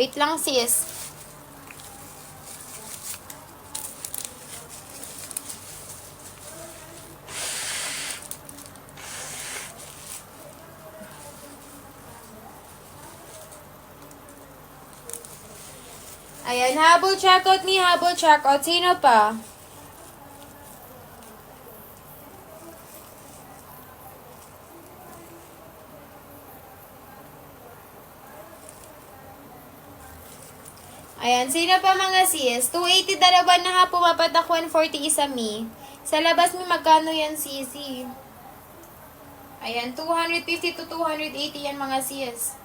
Wait lang, sis. Ayan, habol checkout ni habol checkout. Sino pa? Ayan, sino pa mga sis? 280 dalawa na ha, pumapatak 140 isa mi. Sa labas mi, magkano yan sisi? Ayan, 250 to 280 yan mga sis.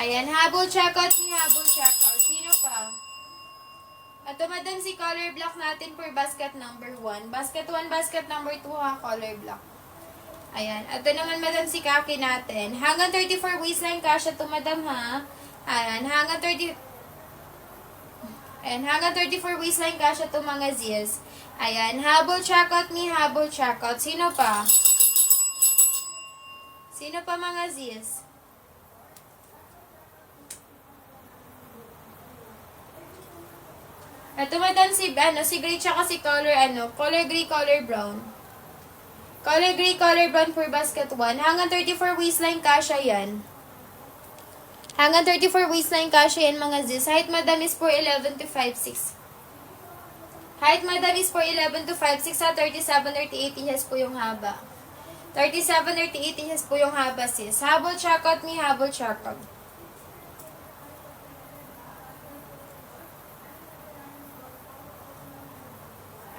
Ayan, habol checkout ni habol checkout. Sino pa? Ito madam si color block natin for basket number 1. Basket 1, basket number 2 ha, color block. Ayan, ito naman madam si kaki natin. Hanggang 34 waistline kasha to madam ha. Ayan, hanggang 34 waistline kasha to mga zis. Ayan, habol checkout ni habol checkout. Sino pa? Sino pa mga zis? Ito madam si gray tsaka si color color gray, color brown. Color gray, color brown for basket 1. Hanggang 34 waistline kasha yan. Hanggang 34 waistline kasha yan mga zis. Height madam is 4'11 to 5'6". Height madam is 4'11 to 5'6 sa 37 or 38 inches po yung haba. 37 or 38 inches po yung haba sis. Habol checkout ni habol checkout.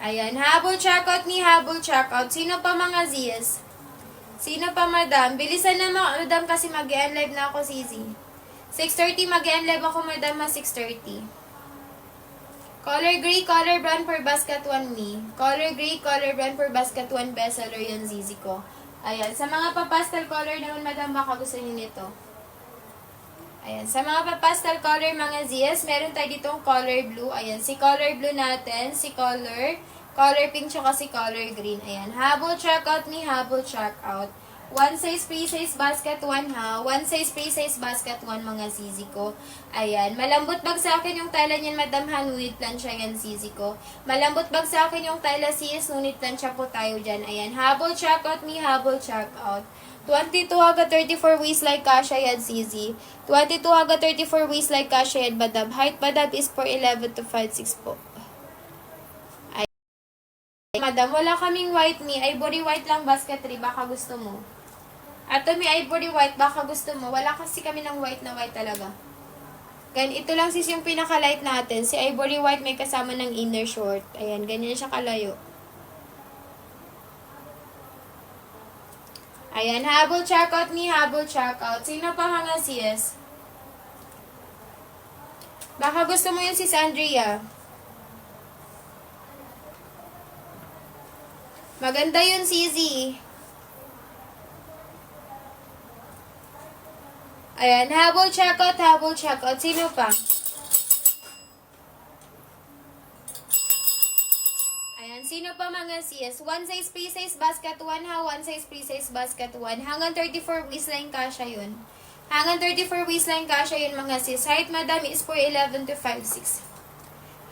Ayan, habol checkout ni habol checkout. Sino pa mga zis? Sino pa madam? Bilisan na madam kasi mag-end live na ako sisi. 6:30 mag-end live ako madam ha, 6:30. Color gray, color brown for basket 1 me. Color gray, color brown for basket 1 bestseller yung zizi ko. Ayan, sa mga pa-pastel color naman madam, baka gusto niyo nito. Ayan, sa mga pa-pastel color mga zis, meron tayo ditong color blue. Ayan, si color blue natin, si color pink, tsaka si color green. Ayan, habol checkout ni habol checkout. 1 size pre-size basket 1 ha. 1 size pre-size basket 1 mga zizi ko. Ayan. Malambot bag sa akin yung tela niyan madam ha. Nunit plancha yan zizi ko. Malambot bag sa akin yung tela sis. Nunit plancha po tayo dyan. Ayan. Habol checkout ni habol checkout. 22 hanggang 34 waistline kasha yan zizi. 22 hanggang 34 waistline kasha yan madam. Height madam is 4'11 to 5'6 po. Ayan. Madam, wala kaming white ni. Ivory white lang basket 3. Baka gusto mo. Ato may ivory white, baka gusto mo. Wala kasi kami ng white na white talaga. Ito lang sis yung pinaka-light natin. Si ivory white may kasama ng inner short. Ayan, ganyan siya kalayo. Ayan, habol checkout ni habol checkout. Sino pa mga sis? Baka gusto mo yung sis Andrea. Maganda yun, Cizi. Ayan, habol checkout, habol checkout. Sino pa? Ayan, sino pa mga sis? 1 size pre-size basket 1 ha, 1 size pre-size basket 1. Hanggang 34 waistline kasha yun. Hanggang 34 waistline kasha yun mga sis. Height madam is 4'11 to 5'6".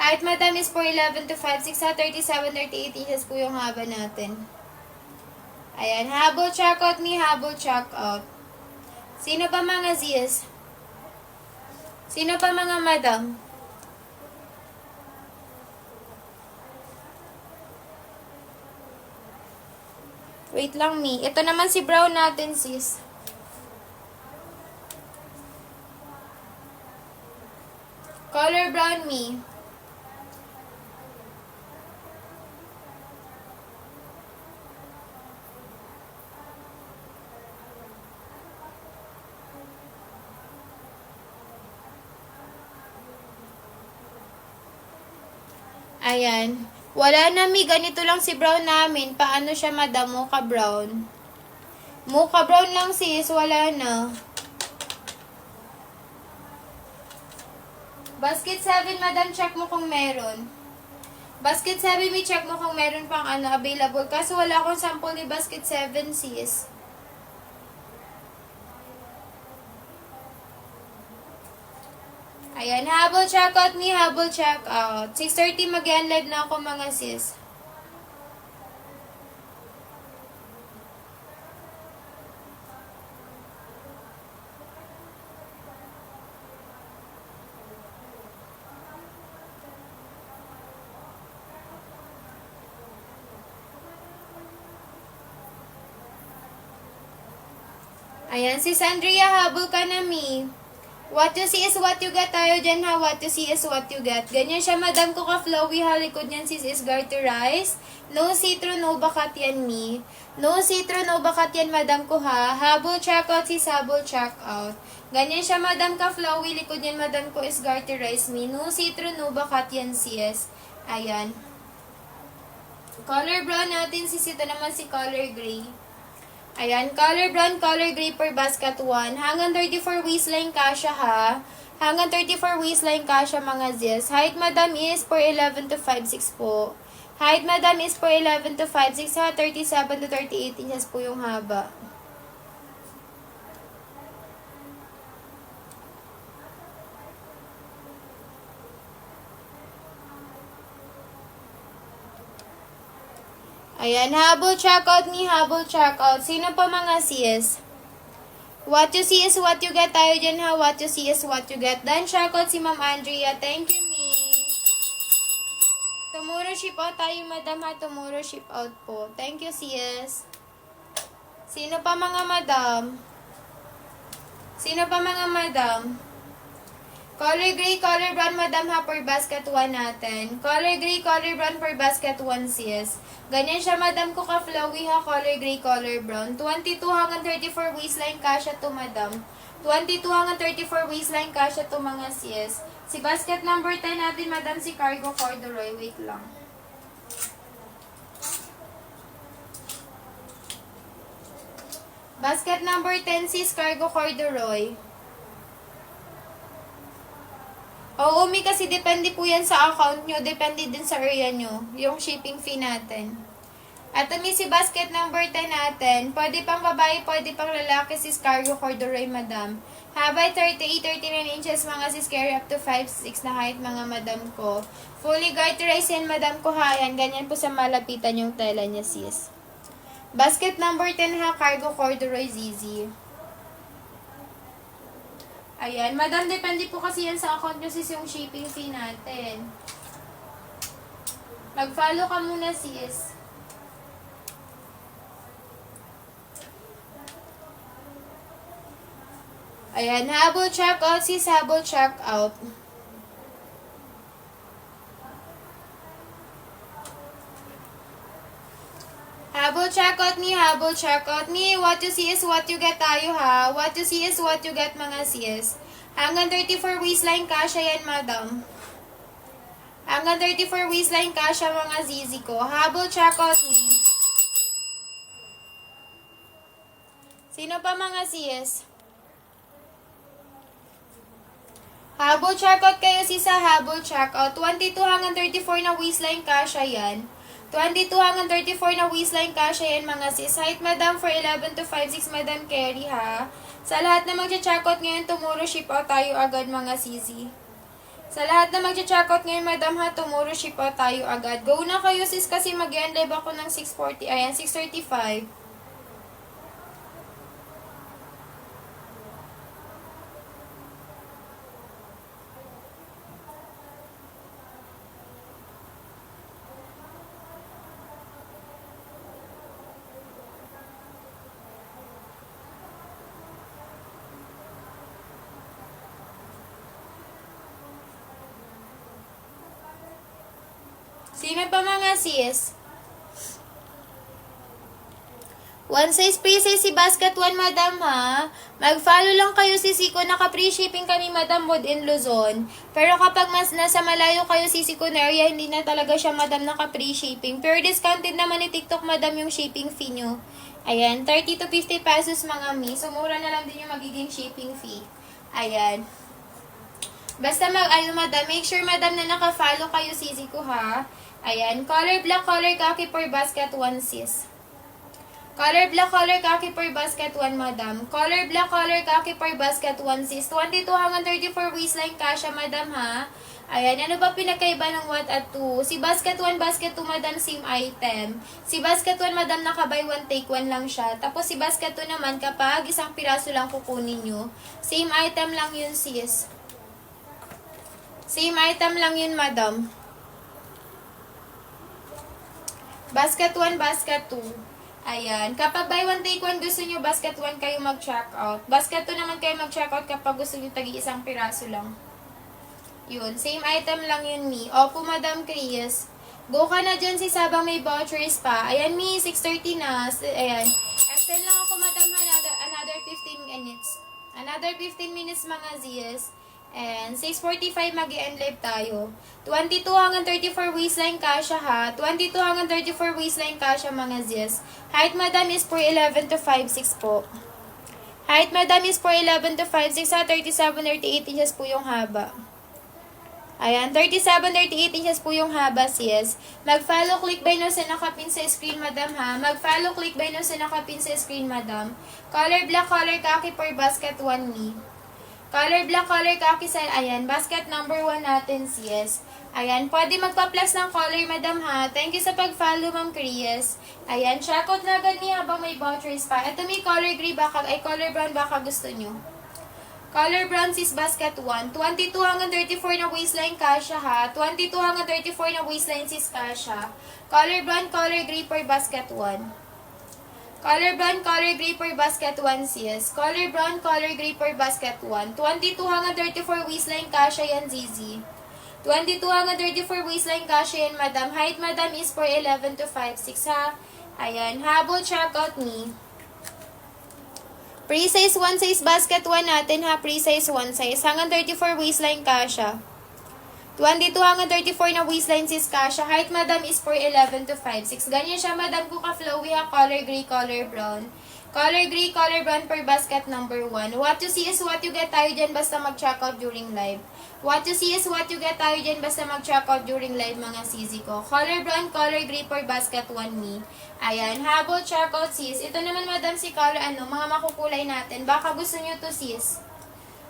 Height madam is 4'11 to 5'6 sa 37, 38 inches po yung haba natin. Ayan, habol checkout ni habol checkout. Sino pa mga sis? Sino pa mga madam? Wait lang mi. Ito naman si brown natin sis. Color brown mi. Ayan. Wala na mi. Ganito lang si brown namin. Paano siya madam? Mocha brown. Mocha brown lang sis. Wala na. Basket 7 madam. Check mo kung meron. Basket 7 mi. Check mo kung meron pang available. Kaso wala akong sample ni basket 7 sis. Ayan, habol checkout ni habol checkout. 6:30 mag-end live na ako mga sis. Ayan, si Sandria, habol ka na, mi. What you see is what you get tayo dyan, ha? What you see is what you get. Ganyan siya, madam ko ka-flowy, ha? Likod niyan, sis, is garterized. No citro, no bakat yan, mi. No citro, no bakat yan, madam ko, ha? Habol checkout, sis, habol checkout. Ganyan siya, madam ka-flowy, likod niyan, madam ko is garterized, mi. No citro, no bakat yan, sis. Ayan. Color brown natin, sis. Ito naman si color gray. Ayan, color brown, color gray per basket 1. Hanggang 34 waistline kasha, ha. Hanggang 34 waistline kasha, mga zis. Height, madam, is for 11 to 5'6 po. Height, madam, is for 11 to 5'6, ha. 37 to 38 inches po yung haba. Ayan, habol checkout ni habol checkout. Sino pa mga sis? What you see is what you get tayo dyan, ha. What you see is what you get. Dan checkout si Ma'am Andrea. Thank you, me. Tomorrow ship out tayo, madam, ha. Tomorrow ship out po. Thank you, sis. Sino pa mga madam? Sino pa mga madam? Color gray, color brown, madam, ha, per basket 1 natin. Color gray, color brown, per basket 1, sis. Ganyan siya, madam ko ka-flowy, ha, color gray, color brown. 22 hanggang 34 waistline kasha to, madam. 22 hanggang 34 waistline kasha to, mga sis. Si basket number 10 natin, madam, si cargo corduroy. Wait lang. Basket number 10, sis, cargo corduroy. Oo, Umi, kasi depende po yan sa account nyo. Depende din sa area nyo. Yung shipping fee natin. At Umi, si basket number 10 natin. Pwede pang babae, pwede pang lalaki, sis cargo corduroy, madam. Haba 38-39 inches, mga sis, carry up to 5'6 na height, mga madam ko. Fully garterized yan, madam ko, ha. Yan, ganyan po sa malapitan yung tela niya, sis. Basket number 10, ha, cargo corduroy, ZZ. Ayan, madam, depende po kasi yan sa account nyo, sis, yung shipping fee natin. Mag-follow ka muna, sis. Ayan, habol checkout, sis, habol checkout. Habol checkout ni, habol checkout ni. What you see is what you get tayo, ha. What you see is what you get, mga sis. Hanggang 34 waistline kasha yan, madam. Hanggang 34 waistline kasha, mga zizi ko. Habol checkout ni. Sino pa, mga sis? Habol checkout kayo, sis, sa habol checkout. 22 hanggang 34 na waistline kasha yan. 22 hanggang 34 na waistline kasha yan, mga sis. Height, madam, for 11 to 5'6, madam carry, ha. Sa lahat na magcha-checkout ngayon, tomorrow ship out tayo agad, mga sisi. Sa lahat na magcha-checkout ngayon, madam, ha, tomorrow ship out tayo agad. Go na kayo, sis, kasi mag-end live ako ng 6:40. Ayan, 6:35. Sino pa, mga sis? One size pre-size si basket 1, madam, ha. Mag-follow lang kayo, sisi ko. Naka-free shipping kami, madam, in Luzon. Pero kapag mas nasa malayo kayo, sisi ko na area, hindi na talaga siya, madam, naka-free shipping. Pero discounted naman ni TikTok, madam, yung shipping fee nyo. Ayan, 30 to 50 pesos, mga mi. So, mura na lang din yung magiging shipping fee. Ayan. Basta madam, make sure, madam, na naka-follow kayo, sisi ko, ha. Ayan, color black, color khaki per basket 1, sis. Color black, color khaki per basket 1, madam. Color black, color khaki per basket 1, sis. 22 hanggang 34 waistline kasha, madam, ha? Ayan, ano ba pinakaiba ng 1 at 2? Si basket 1, basket 2, madam, same item. Si basket 1, madam, naka-buy 1, take 1 lang siya. Tapos si basket 2 naman, kapag isang piraso lang kukunin nyo, same item lang yun, sis. Same item lang yun, madam. Basket 1, basket 2. Ayan. Kapag buy 1, take 1, gusto nyo basket 1 kayo mag-check out. Basket 2 naman kayo mag-check out kapag gusto nyo tagi-isang piraso lang. Yun. Same item lang yun, Mi. Opo, Madam Chris. Go ka na dyan si Sabang may vouchers pa. Ayan, Mi. 6:30 na. Ayan. Extend lang ako, Madam, another 15 minutes. Another 15 minutes, mga Zs. And 6:45 mag-i-end live tayo. 22 hanggang 34 waistline kasha, ha. 22 hanggang 34 waistline kasha, mga Zs. Height, madam, is 4'11 to 5'6 po. Height, madam, is 4'11 to 5'6, ha. 37-38 inches po yung haba. Ayan, 37-38 inches po yung haba, sis. Mag-follow, click by now sa nakapin sa screen, madam, ha. Mag-follow, click by now sa nakapin sa screen, madam. Color black, color khaki per basket 1, Mi. Color black, color khaki sa, ayan, basket number 1 natin, sis. Ayan, pwede magpa-plus ng color, madam, ha. Thank you sa pag-follow, Ma'am Chris. Ayan, check out na agad niya habang may vouchers pa. Ito may color gray, baka, ay color brown, baka gusto nyo. Color brown, sis, basket 1. 22 hanggang 34 na waistline kasha, ha. 22 hanggang 34 na waistline, sis, kasha. Color brown, color gray per basket 1. Color brown, color gray per basket 1, sis. Color brown, color gray per basket 1. 22 hanggang 34 waistline kasha yan, Zizi. 22 hanggang 34 waistline kasha yan, madam. Height, madam, is 4'11 to 5'6, ha. Ayan, habol, check out, me. Pre-size 1 size basket 1 natin, ha. Pre-size 1 size. Hanggang 34 waistline kasha. 22 hanggang 34 na waistline, sis, kasha. Height, madam, is 4'11 to 5'6. Ganyan siya, madam, kung ka-flowy, ha. Color gray, color brown. Color gray, color brown per basket number 1. What you see is what you get tayo dyan basta mag-check out during live. What you see is what you get tayo dyan basta mag-check out during live, mga sisi ko. Color brown, color gray per basket 1, Mi. Ayan, habol, check out, sis. Ito naman, madam, si color, mga makukulay natin. Baka gusto nyo to, sis.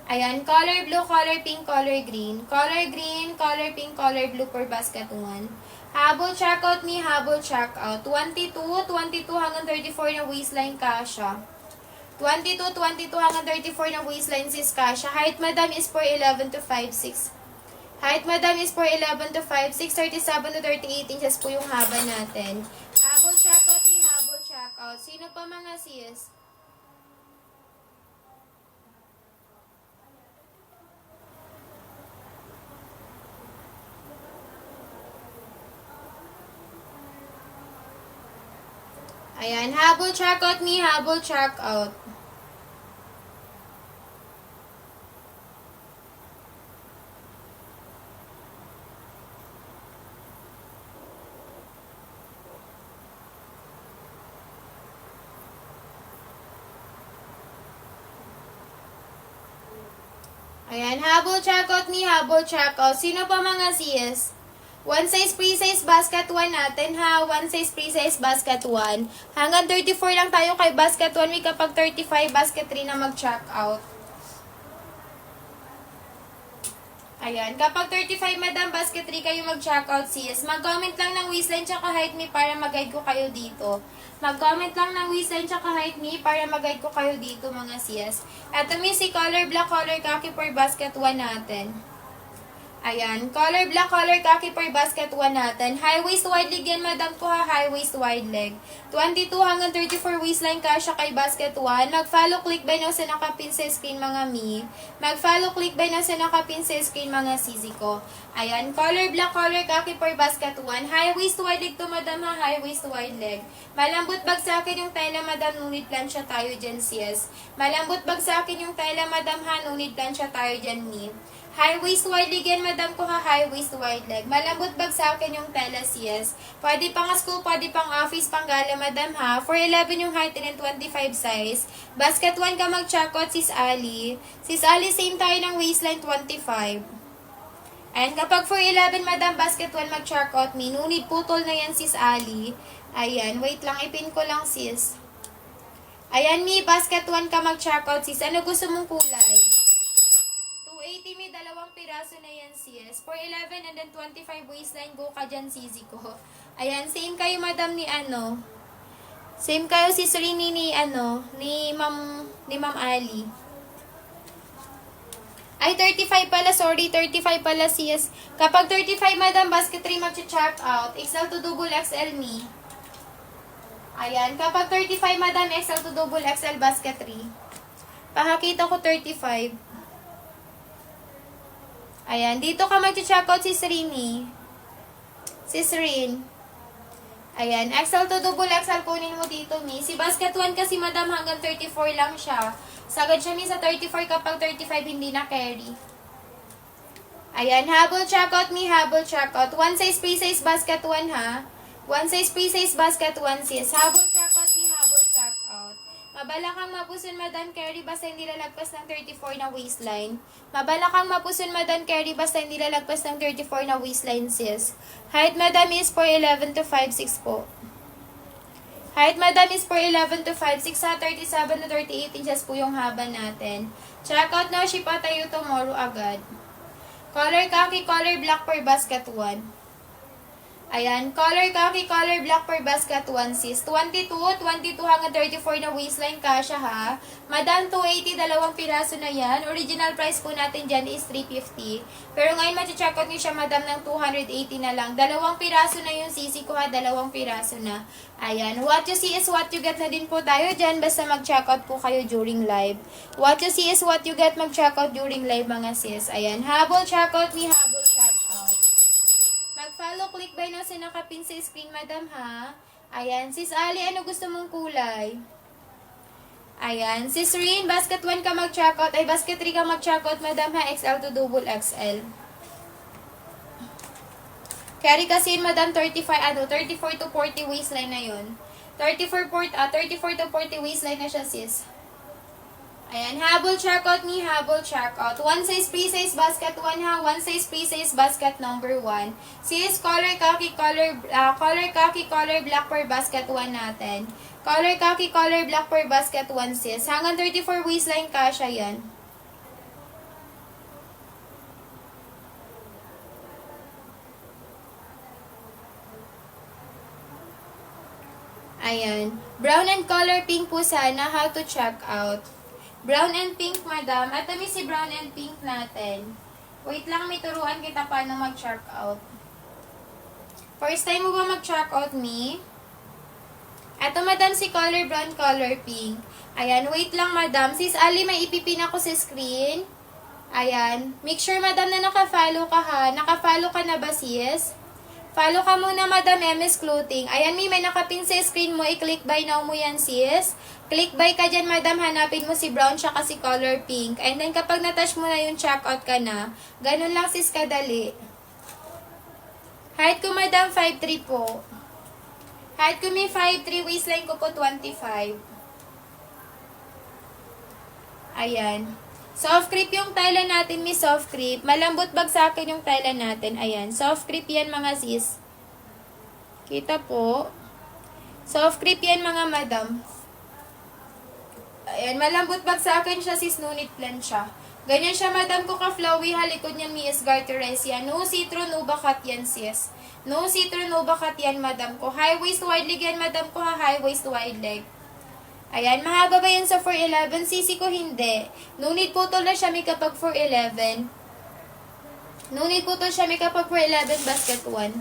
Ayan, color blue, color pink, color green. Color green, color pink, color blue per basket 1. Habol, check out, Mi. Habol, check out. 22 hanggang 34 na waistline kasha. 22 hanggang 34 na waistline, sis, kasha. Height, madam, is 4'11 to 5'6. Height, madam, is 4'11 to 5'6. 37 to 38 inches po yung haba natin. Habol, check out, Mi. Habol, check out. Sino pa, mga sis? Ayan, habol, check out, Mi. Habol, check out. Ayan, habol, check out, Mi. Habol, check out. Sino pa, mga sis? 1 size pre-size basket 1 natin, ha. 1 size pre-size basket 1. Hanggang 34 lang tayo kay basket 1. May kapag 35 basket 3 na mag-check out. Ayan. Kapag 35, madam, basket 3 kayo mag-check out, sis. Mag-comment lang ng waistline tsaka height, Mi, para mag-guide ko kayo dito. Mag-comment lang ng waistline tsaka height, Mi, para mag-guide ko kayo dito, mga sis. Ito, Mi, si color black, color khaki per basket 1 natin. Ayan, color black, color khaki per basket 1 natin. High waist wide leg yan, madam ko, ha. High waist wide leg. 22 hanggang 34 waistline kasha kay basket 1. Mag-follow, click by now sa nakapin sa screen, mga Mi. Mag-follow, click by now sa nakapin sa screen, mga sisi ko. Ayan, color black, color khaki per basket 1. High waist wide leg to, madam, ha. High waist wide leg. Malambot bag sa akin yung tela, madam. Nunit plancha tayo dyan, sis. Malambot bag sa akin yung tela, madam, ha. Nunit plancha tayo dyan, Mi. High waist wide leg yan, madam ko, ha. High waist wide leg. Malambot bag sa akin yung tela, sis. Pwede pang school, pwede pang office, pang gala, madam, ha. 4'11 yung height and 25 size. Basket 1 ka mag-check out, sis Ali. Sis Ali, same tayo ng waistline, 25. And kapag 4'11, madam, basket 1 mag-check out, Mi. No need putol na yan, sis Ali. Ayan, wait lang, ipin ko lang, sis. Ayan, mi, basket 1 ka mag-checkout, sis. Ano gusto mong kulay? 280, mi, dalawang piraso na yan, sis. 411 and then 25 waistline, go ka dyan, sisi ko. Ayan, same kayo, madam, ni ano. Same kayo, sis Rini, ni ano, ni Ma'am Ali. Ay, 35 pala, sorry, 35 pala, sis. Kapag 35, madam, basket 3 mag-check out. XL to double XL, me. Ayan, kapag 35, madam, XL to double XL, basket 3. Pakakita ko 35. Ayan, dito ka mag-check out, sis Rini. Sis Rin. Ayan, XL to double XL, kunin mo dito, me. Si basket 1 kasi, madam, hanggang 34 lang siya. Sagad siya, mi, sa 34 kapag 35 hindi na carry. Ayan, habol checkout, mi, habol checkout. One size, free size, basket 1, ha. One size, free size, basket 1, sis. Habol checkout, mi, habol checkout. Mabala kang mapusun, madam, carry, basta hindi lalagpas ng 34 na waistline. Mabala kang mapusun, madam, carry, basta hindi lalagpas ng 34 na waistline, sis. Height, madam, is 4'11 to 5'6 po. Height, madam, is 4'11 to 5'6 sa 37 to 38 inches po yung haba natin. Check out now, ship out tayo tomorrow agad. Color khaki, color black per basket 1. Ayan, color khaki, color black per basket 1, sis. 22 hanggang 34 na waistline kasha, ha. Madam, 280, dalawang piraso na yan. Original price po natin dyan is 350. Pero ngayon, mag-check out niyo siya, madam, ng 280 na lang. Dalawang piraso na yung sisi ko, ha. Dalawang piraso na. Ayan, what you see is what you get na din po tayo dyan. Basta mag-check out po kayo during live. What you see is what you get, mag-check out during live, mga sis. Ayan, habol check out, mi, habol check out. Mag-follow, click by now sa nakapin sa screen, madam, ha? Ayan, sis Ali, ano gusto mong kulay? Ayan, sis Rin, basket 1 ka mag-checkout. Ay, basket 3 ka mag-checkout, madam, ha? XL to double XL. Carry kasi yun, madam, 34 to 40 waistline na yun. 34 to 40 waistline na siya, sis. Ayan, habol checkout, ni habol checkout. One size, free size, basket 1, ha. One size, free size, basket number 1. Sis, color khaki, color black per basket 1 natin. Color khaki, color black per basket 1, sis. Hanggang 34 waistline kasha yan. Ayan. Brown and color pink po sana. How to check out. Brown and pink, madam. At kami si brown and pink natin. Wait lang, may turuan kita paano mag-check out. First time mo ba mag-check out, me? Ito, madam, si color brown, color pink. Ayan, wait lang, madam. Sis Ali, may ipipin ako sa screen. Ayan. Make sure, madam, na naka-follow ka, ha. Naka-follow ka na ba, sis? Follow ka muna, madam, MS Clothing. Ayan, may nakapin sa screen mo. I-click by now mo yan, sis. Click buy ka dyan, madam, hanapin mo si brown siya kasi color pink. And then, kapag natouch mo na yung checkout ka na, ganun lang, sis, kadali. Height ko, madam, 5'3 po. Height ko, may 5'3, waistline ko po 25. Ayan. Soft creep yung tela natin, may soft creep. Malambot bagsakin yung tela natin. Ayan, soft creep yan, mga sis. Kita po. Soft creep yan, mga madam. Ayan, malambot bagsakin siya, sis, nunit plan siya. Ganyan siya, madam, ko ka-flowy, halikod niya, Miss Garteres yan. No citro, no bakat yan, sis. No citro, no bakat yan, madam ko. High waist, wide leg yan, madam ko, ha. High waist, wide leg. Ayan, mahaba ba yan sa 4'11? Sisi ko hindi. No need po to na siya may kapag 4'11. No need po to siya may kapag 4'11 basket 1.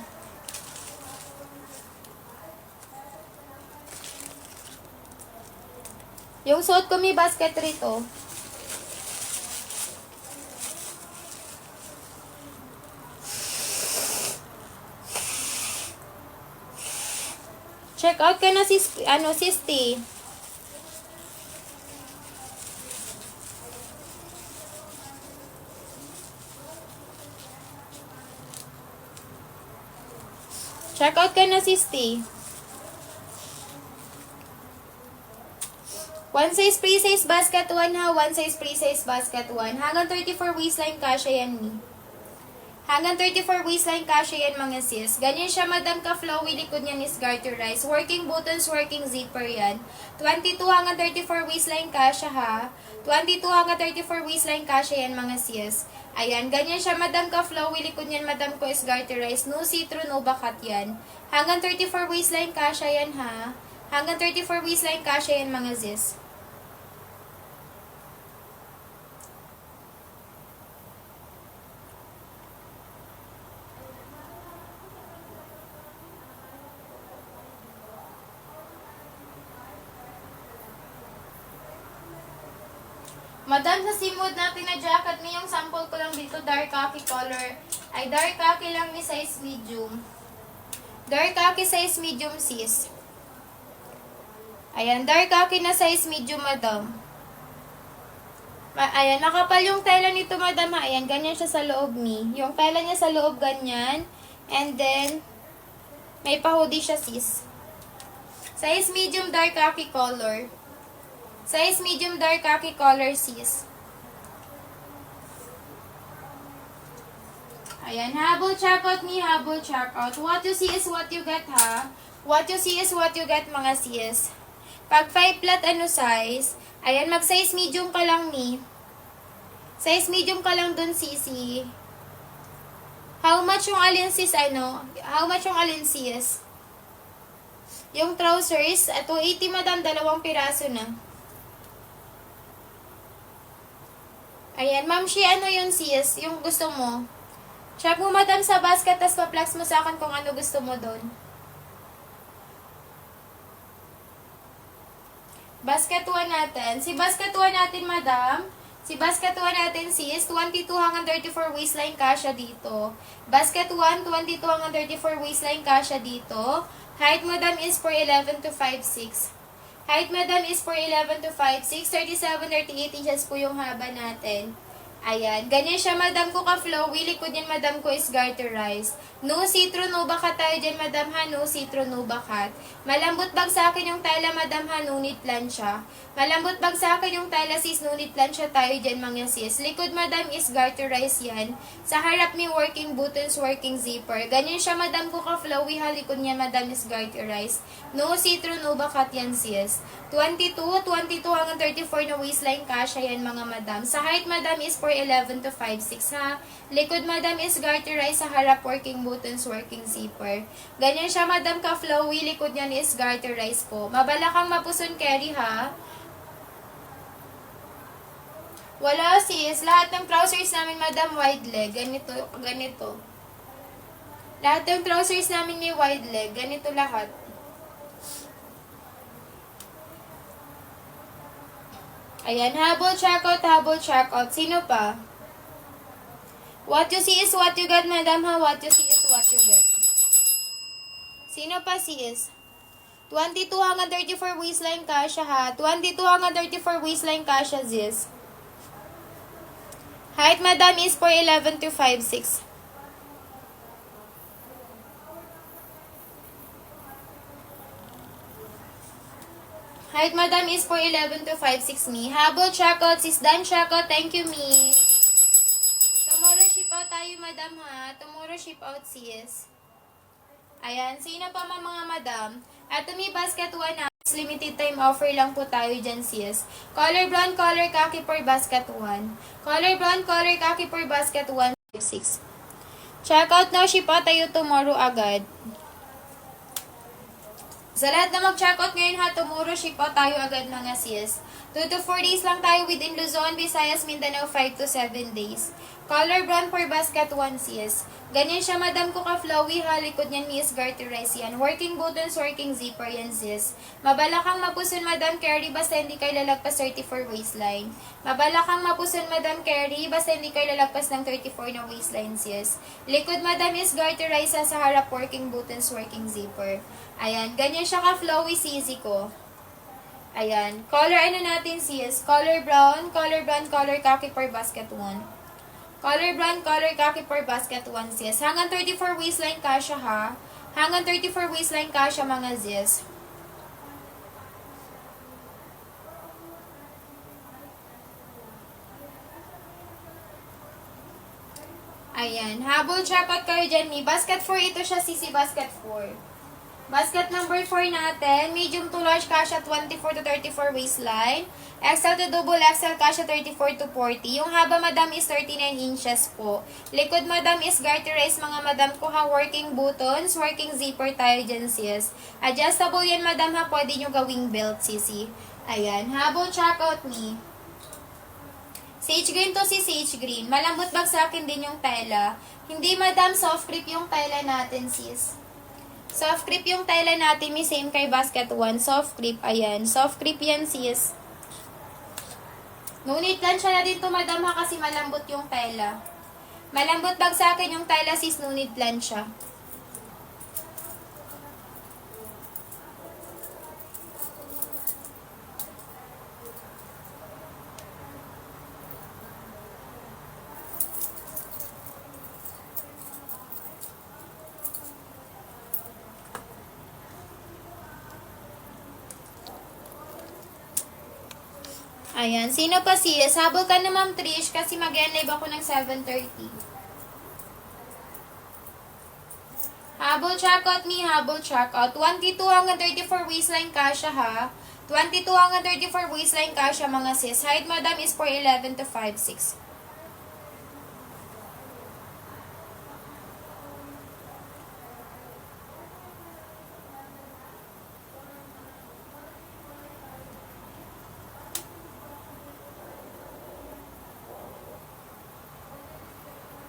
Yung suot ko may basket rito. Check out ka na sis, sis T. Check out ka na, sis T. One size, free size, basket 1, ha. One size, free size, basket 1. Hanggang 34 waistline kasha yan, ni. Hanggang 34 waistline kasha yan mga sis. Ganyan siya madam ka-flowy, likod niyan is garterized. Working buttons, working zipper yan. 22 hanggang 34 waistline kasha ha. 22 hanggang 34 waistline kasha yan mga sis. Ayan, ganyan siya madam ka-flowy, likod niyan madam ko is garterized. No see-through, no bakat yan. Hanggang 34 waistline kasha yan ha. Hanggang 34 waistline kasha yan mga sis. Madam, sa simod natin na jacket ni yung sample ko lang dito, dark khaki color. Ay, dark khaki lang ni size medium. Dark khaki size medium, sis. Ayan, dark khaki na size medium, madam. Ayan, nakapal yung tela nito, madam. Ayan, ganyan siya sa loob ni. Yung tela niya sa loob, ganyan. And then, may pa-hoodie siya, sis. Size medium, dark khaki color. Size medium dark khaki color, sis. Ayan, habol checkout ni habol checkout. What you see is what you get, ha? What you see is what you get, mga sis. Pag 5 flat ano size, ayan, mag-size medium ka lang ni. Size medium ka lang dun, sisi. How much yung alin, sis, ano? How much yung alin, sis? Yung trousers, 280, madam, 2 piraso na. Ayan, ma'am, ano yun, sis? Yung gusto mo. Check mo, madam, sa basket, tas pa-flex mo sa akin kung ano gusto mo doon. Basket 1 natin. Si basket 1 natin, madam. Si basket 1 natin, sis, 22 hanggang 34 waistline kasha dito. Basket 1, 22 hanggang 34 waistline kasha dito. Height, madam, is 4'11 to 5'6". Height, madam, is 4'11 to 5'6". 37, 38 inches po yung haba natin. Ayan. Ganyan siya, madam ko ka-flowy. Likod yan, madam ko is garterized. No see-through, no bakat tayo dyan, madam ha. No see-through, no bakat. Malambot bag sa akin yung tela, madam ha. Nunit plancha. Malambot bag sa akin yung tela, sis. Nunit plancha tayo dyan, mga sis. Likod, madam, is garterized yan. Sa harap ni working buttons, working zipper. Ganyan siya, madam ko ka-flowy ha. Likod niya, madam, is garterized. No see-through, no bakat yan, sis. 22 hanggang 34 na waistline kasha yan, mga madam. Sa height, madam, is 4'11 to 5'6", ha. Likod, madam, is garterized. Sa harap, working buttons, working zipper. Ganyan siya, madam, ka-flowy. Likod niyan is garterized po. Mabalakang mapuson carry, ha. Wala, sis. Lahat ng trousers namin, madam, wide leg. Ganito, ganito. Lahat ng trousers namin ni wide leg. Ganito lahat. Ayan, habol checkout. Sino pa? What you see is what you get, madam, ha? What you see is what you get. Sino pa, sis? 22 hanggang 34 waistline kasha, ha? 22 hanggang 34 waistline kasha, sis. Height, madam, is 4'11 to 5'6". Height, madam, is 4'11 to 5'6", me. Habol checkout, sis. Done checkout. Thank you, me. Tomorrow ship out tayo, madam, ha? Tomorrow ship out, sis. Ayan. Sino pa mga madam? At mi basket 1 na. Limited time offer lang po tayo dyan, sis. Color brown, color khaki for basket 1. Color brown, color khaki for basket 1. 6. Checkout now. Ship out tayo tomorrow agad. Sa lahat na mag-checkout ngayon ha, tomorrow ship out tayo agad, mga sis. 2 to 4 days lang tayo within Luzon, Visayas, Mindanao, 5 to 7 days. Color brown for basket 1, sis. Ganyan siya, madam ko ka-flowy ha. Likod niyan, Miss Garterized yan. Working buttons, working zipper yan, sis. Mabalakang mapuson, madam carry, basta hindi kayo lalagpas 34 waistline. Mabalakang mapuson, madam carry, basta hindi kayo lalagpas ng 34 na waistline, sis. Likod, madam, is Garterized sa harap, working buttons, working zipper. Ayan, ganyan siya ka-flowy, sisi ko. Ayan. Color ano natin, sis? Color brown, color khaki for basket 1. Color brown, color khaki for basket 1, sis. Hanggang 34 waistline kasha, ha? Hanggang 34 waistline kasha, mga sis. Ayan. Habol checkout kayo dyan ni. Basket 4 ito siya, sisi basket 4. Basket number 4 natin. Medium to large kasha 24 to 34 waistline. XL to double XL kasha 34 to 40. Yung haba madam is 39 inches po. Likod madam is garterized mga madam ko ha. Working buttons, working zipper tayo dyan sis. Adjustable yan madam ha. Pwede nyo gawing belt sisi. Ayan. Habol checkout ni. Sage green to si sage green. Malambot bagsakin din yung tela. Hindi madam soft grip yung tela natin sis. Soft grip yung tela natin, may same kay basket 1. Soft grip, ayan. Soft grip yan sis. Ngunit plansya na din to madam ha kasi malambot yung tela. Malambot bagsakin yung tela sis, ngunit plansya. Ayan. Sino pa sis? Habol ka na Ma'am Trish kasi mag-live ako ng 7:30. Habol checkout ni habol checkout. 22 hanggang 34 waistline kasha ha. 22 hanggang 34 waistline kasha mga sis. Height madam is 4'11 to 5'6".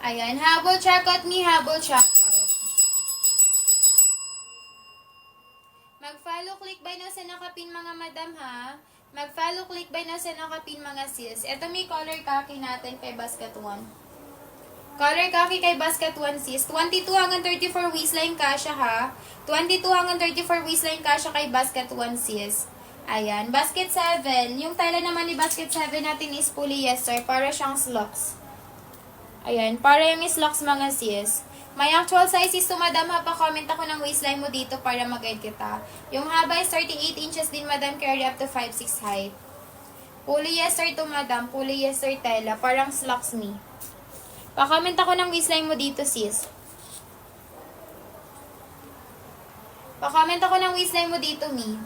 Ayan, habol checkout ni habol checkout. Mag-follow click by na sa nakapin mga madam ha. Mag-follow click by na sa nakapin mga sis. Ito may color khaki natin kay basket 1. Color khaki kay basket 1 sis. 22 hanggang 34 waistline kasha ha. 22 hanggang 34 waistline kasha kay basket 1 sis. Ayan, basket 7. Yung tela naman ni basket 7 natin is polyester para siyang slacks. Ayan, para yung slacks mga sis. May actual size is to madam ha, pa-comment ako ng waistline mo dito para mag-guide kita. Yung haba is 38 inches din madam, carry up to 5'6" height. Polyester to madam, polyester tela, parang slacks me. Pa-comment ako ng waistline mo dito sis. Pa-comment ako ng waistline mo dito me.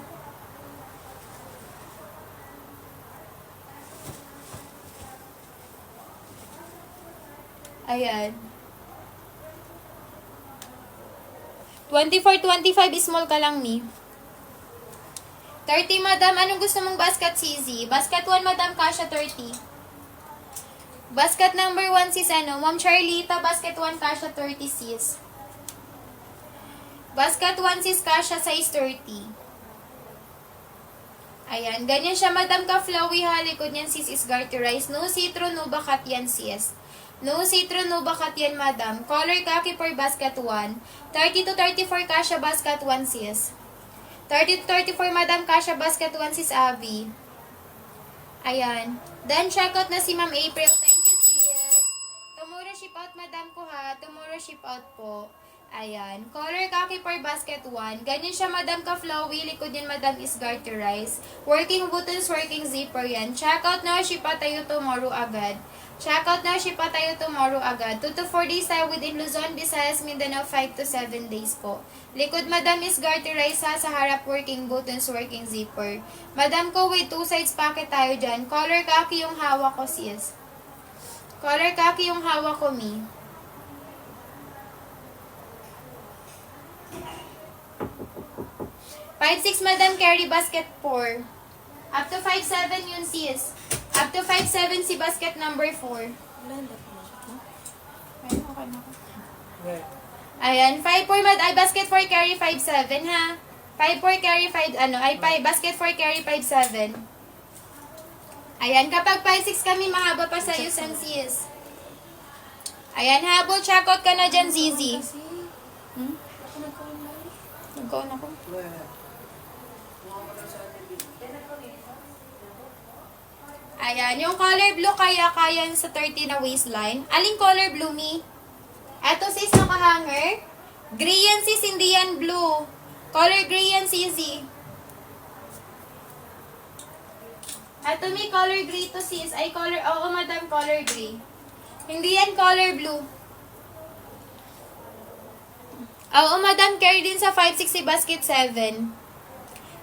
Ayan. 24-25 small ka lang ni. 30 madam, anong gusto mong basket CZ? Basket 1 madam, kasha 30. Basket number 1 sis ano? Ma'am Charlita, basket 1 kasha 30 sis. Basket 1 sis kasha size 30. Ayan, ganyan siya madam ka flowy ha. Likod niyan sis is garterized. No citro, no bakat yan sis. No citron, no bakat yan, madam. Color khaki for basket 1. 30 to 34 kasha basket 1 sis. 30 to 34 madam kasha basket 1 sis Abby. Ayan. Then check out na si Ma'am April. Thank you sis. Tomorrow ship out madam ko ha. Tomorrow ship out po. Ayan. Color khaki for basket 1. Ganyan siya madam ka flowy. Likod yan madam is garterized. Working buttons, working zipper yan. Check out na. Ship out tayo tomorrow agad. Check out na, ship pa tayo tomorrow agad. 2 to 4 days tayo within Luzon, Visayas, Mindanao, 5 to 7 days po. Likod madam is garterized ha, sa harap working buttons, working zipper. Madam ko with 2 sides pocket tayo dyan. Color khaki yung hawak ko sis. Color khaki yung hawak ko mi. Five, 6 madam carry basket 4. Up to 5'7 yun sis. Up to 5'7 si basket number 4. Ayan, 5'4 mad, ay basket 4 carry 5'7 ha. 5'4 carry 5, ano, ay basket 4 carry 5'7. Ayan, kapag 5'6 kami, mahaba pa sa iyo, sis. Ayan, habol, check out ka na dyan, Zizi. Nag-on ako. Ayan, yung color blue kaya sa 30 na waistline. Aling color blue mi? Eto sis, naka-hanger. Gray yan sis, hindi yan blue. Color gray yan sis. Eto mi, color gray to sis. Ay, color, oo madam, color gray. Hindi yan color blue. Oo, Madam, carry din sa 560 basket 7.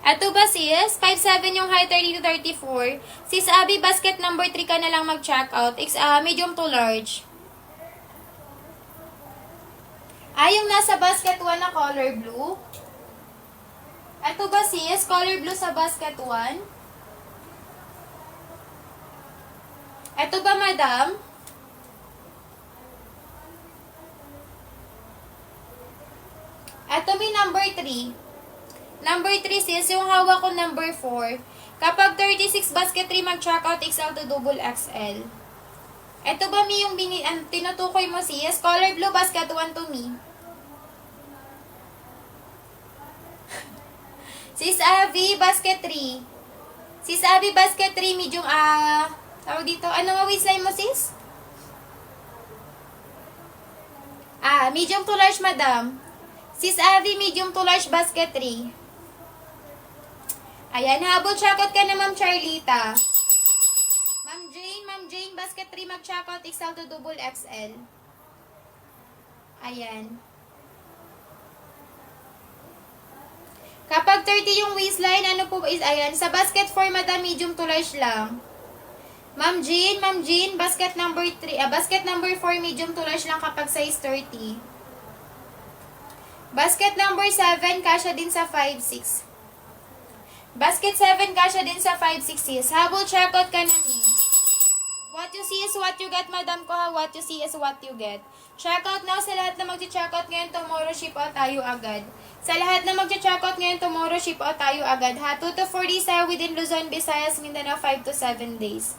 Eto ba sis? 5'7 yung height, 30 to 34. Sis Abby, basket number 3 ka na lang mag-check out. Medium to large. Yung nasa basket 1 na color blue. Eto ba sis? Color blue sa basket 1. Eto ba madam? Eto may number 3. Number 3 sis, yung hawak ko number 4. Kapag 36 basket 3, mag-check out XL to double XL. Ito ba mi yung tinutukoy mo sis? Color blue basket 1 to me. Sis Abby, basket 3. Sis Abby, basket 3, medium, tawag dito, ano nga waistline mo sis? Medium to large madam. Sis Abby, medium to large basket 3. Ayan, habol checkout ka na Ma'am Charlita. Ma'am Jane, basket 3 mag-checkout XL to double XL. Ayan. Kapag 30 yung waistline, ano po is, ayan, sa basket 4, madam, medium to large lang. Ma'am Jean, basket number 3, basket number 4, medium to large lang kapag size 30. Basket number 7, kasya din sa 5'6". Basket 7, kasya din sa 5'6". Habol checkout ka na ni. What you see is what you get, madam ko ha. What you see is what you get. Checkout now sa lahat na mag-checkout ngayon, tomorrow ship out tayo agad. Sa lahat na mag-checkout ngayon, tomorrow ship out tayo agad ha. 2 to 4 days tayo within Luzon, Visayas, Mindanao, 5 to 7 days.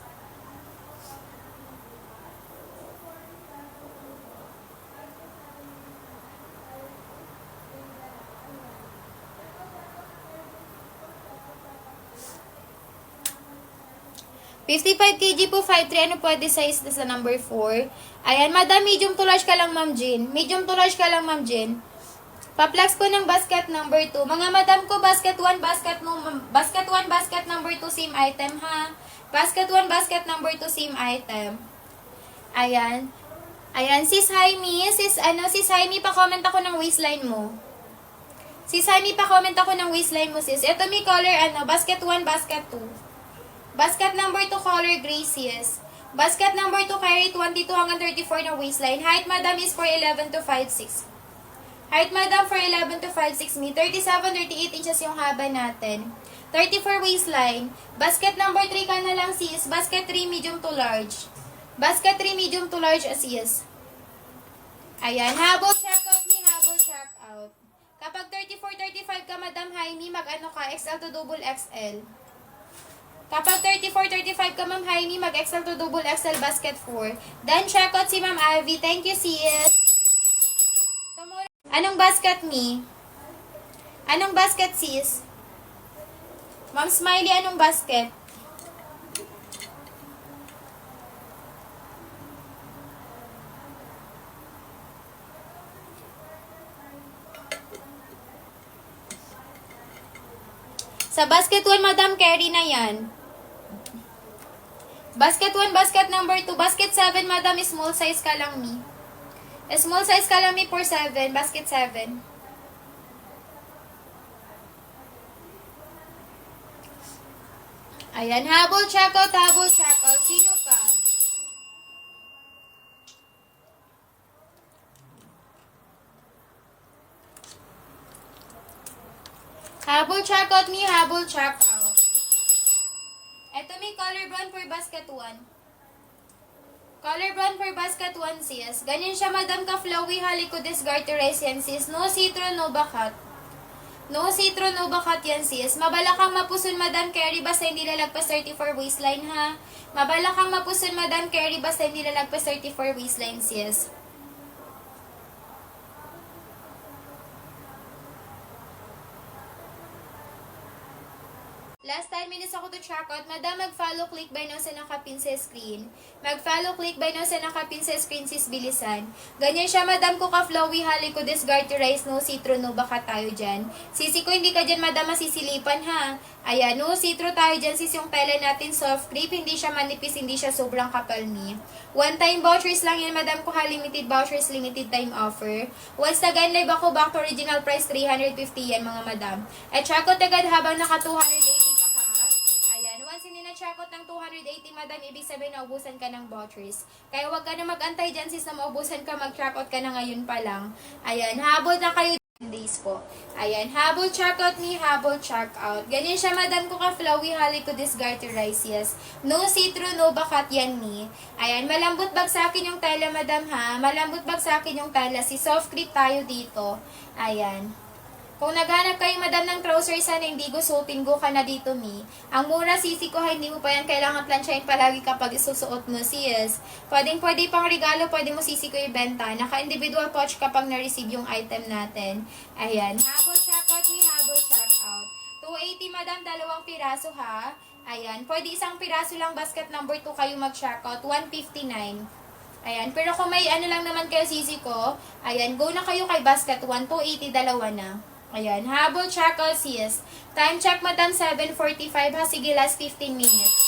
$55 kg po, 5'3". Ano pwede size na sa number 4? Ayan, madam, medium to large ka lang, Ma'am Jean. Medium to large ka lang, Ma'am Jean. Pa-flex ko ng basket number 2. Mga madam ko, basket 1, basket number 2, same item, ha? Basket 1, basket number 2, same item. Ayan. Ayan, sis Jaime, sis Jaime, pa-comment ako ng waistline mo. Sis Jaime, pa-comment ako ng waistline mo, sis. Ito may color, basket 1, basket 2. Basket number 2, color gray, sis. Basket number 2, carry 22 hanggang 34 na waistline. Height, madam, is 4'11 to 5'6". Height, madam, 4'11 to 5'6 me. 37-38 inches yung haba natin. 34 waistline. Basket number 3 ka na lang, sis. Basket 3, medium to large. Basket 3, medium to large, sis. Ayan, habol checkout ni, habol checkout. Kapag 34-35 ka, madam Jaime, mag-ano ka, XL to double XL. Kapag 34-35 ka, Ma'am Jaime, mag-XL to double XL basket 4. Then, checkout si Ma'am Ivy. Thank you, sis. Anong basket, me? Anong basket, sis? Ma'am Smiley, anong basket? Sa basket 1, madam, carry na yan. Basket 1, basket number 2. Basket 7, madam, small size ka lang, me. Small size ka lang, me, for 7. Basket 7. Ayan, habol checkout, habol checkout. Sino pa? Habol checkout, me, habol checkout. Ito may color brown for basket 1. Color brown for basket 1, sis. Ganyan siya, madam, ka-flowy, halicodes garteres yan, sis. No citron, no bakat. No citron, no bakat yan, sis. Mabalakang mapuson, madam, carry, basta hindi lalagpas 34 waistline, ha? Mabalakang mapuson, madam, carry, basta hindi lalagpas 34 waistline, sis. Last 10 minutes ako to check out. Madam, mag-follow click by now sa nakapin sa screen. Mag-follow click by now sa nakapin sa screen, sis, bilisan. Ganyan siya, madam, ko ka-flowy, hali ko disgarterize, no, citro, no, baka tayo dyan. Sisi ko, hindi ka dyan, madam, masisilipan, ha. Ayan, no, citro tayo dyan, sis, yung tela natin, soft creep, hindi siya manipis, hindi siya sobrang kapal ni. One-time vouchers lang yan, madam, ko ha, limited vouchers, limited time offer. Once nag-end live ako, back to original price, 350 yan, mga madam. At check out agad habang naka 280 pa, ha. Ayan, once hindi na-check out ng 280, madam, ibig sabihin naubusan ka ng vouchers. Kaya wag ka na mag-antay dyan, sis, na maubusan ka, mag-check out ka na ngayon pa lang. Ayan, habol na kayo days po. Ayan, habol checkout ni habol checkout. Ganyan siya, madam, ko ka-flowy, hali ko disgarterize, yes. No citro, no bakat yan ni. Ayan, malambot bagsakin yung tela, madam, ha. Malambot bagsakin yung tela. Si soft creep tayo dito. Ayan. Kung naghanap kayo, madam, ng trousers sana hindi gusutin, go ka na dito, mi. Ang mura, sisi ko, hindi mo pa yan kailangan plansyahin palagi kapag isusuot mo, sis. Pwede pang regalo, pwede mo sisi ko ibenta. Naka-individual pouch kapag na-receive yung item natin. Ayan. Habol checkout ni habol checkout. 280, madam, 2 piraso, ha. Ayan. Pwede isang piraso lang, basket number 2 kayo mag-checkout. 159. Ayan. Pero kung may ano lang naman kayo, sisi ko, ayan, go na kayo kay basket 1. 280, 2 na. Ayan, habol checkout, sis. Time check, madam, 7:45, ha. Sige, last 15 minutes.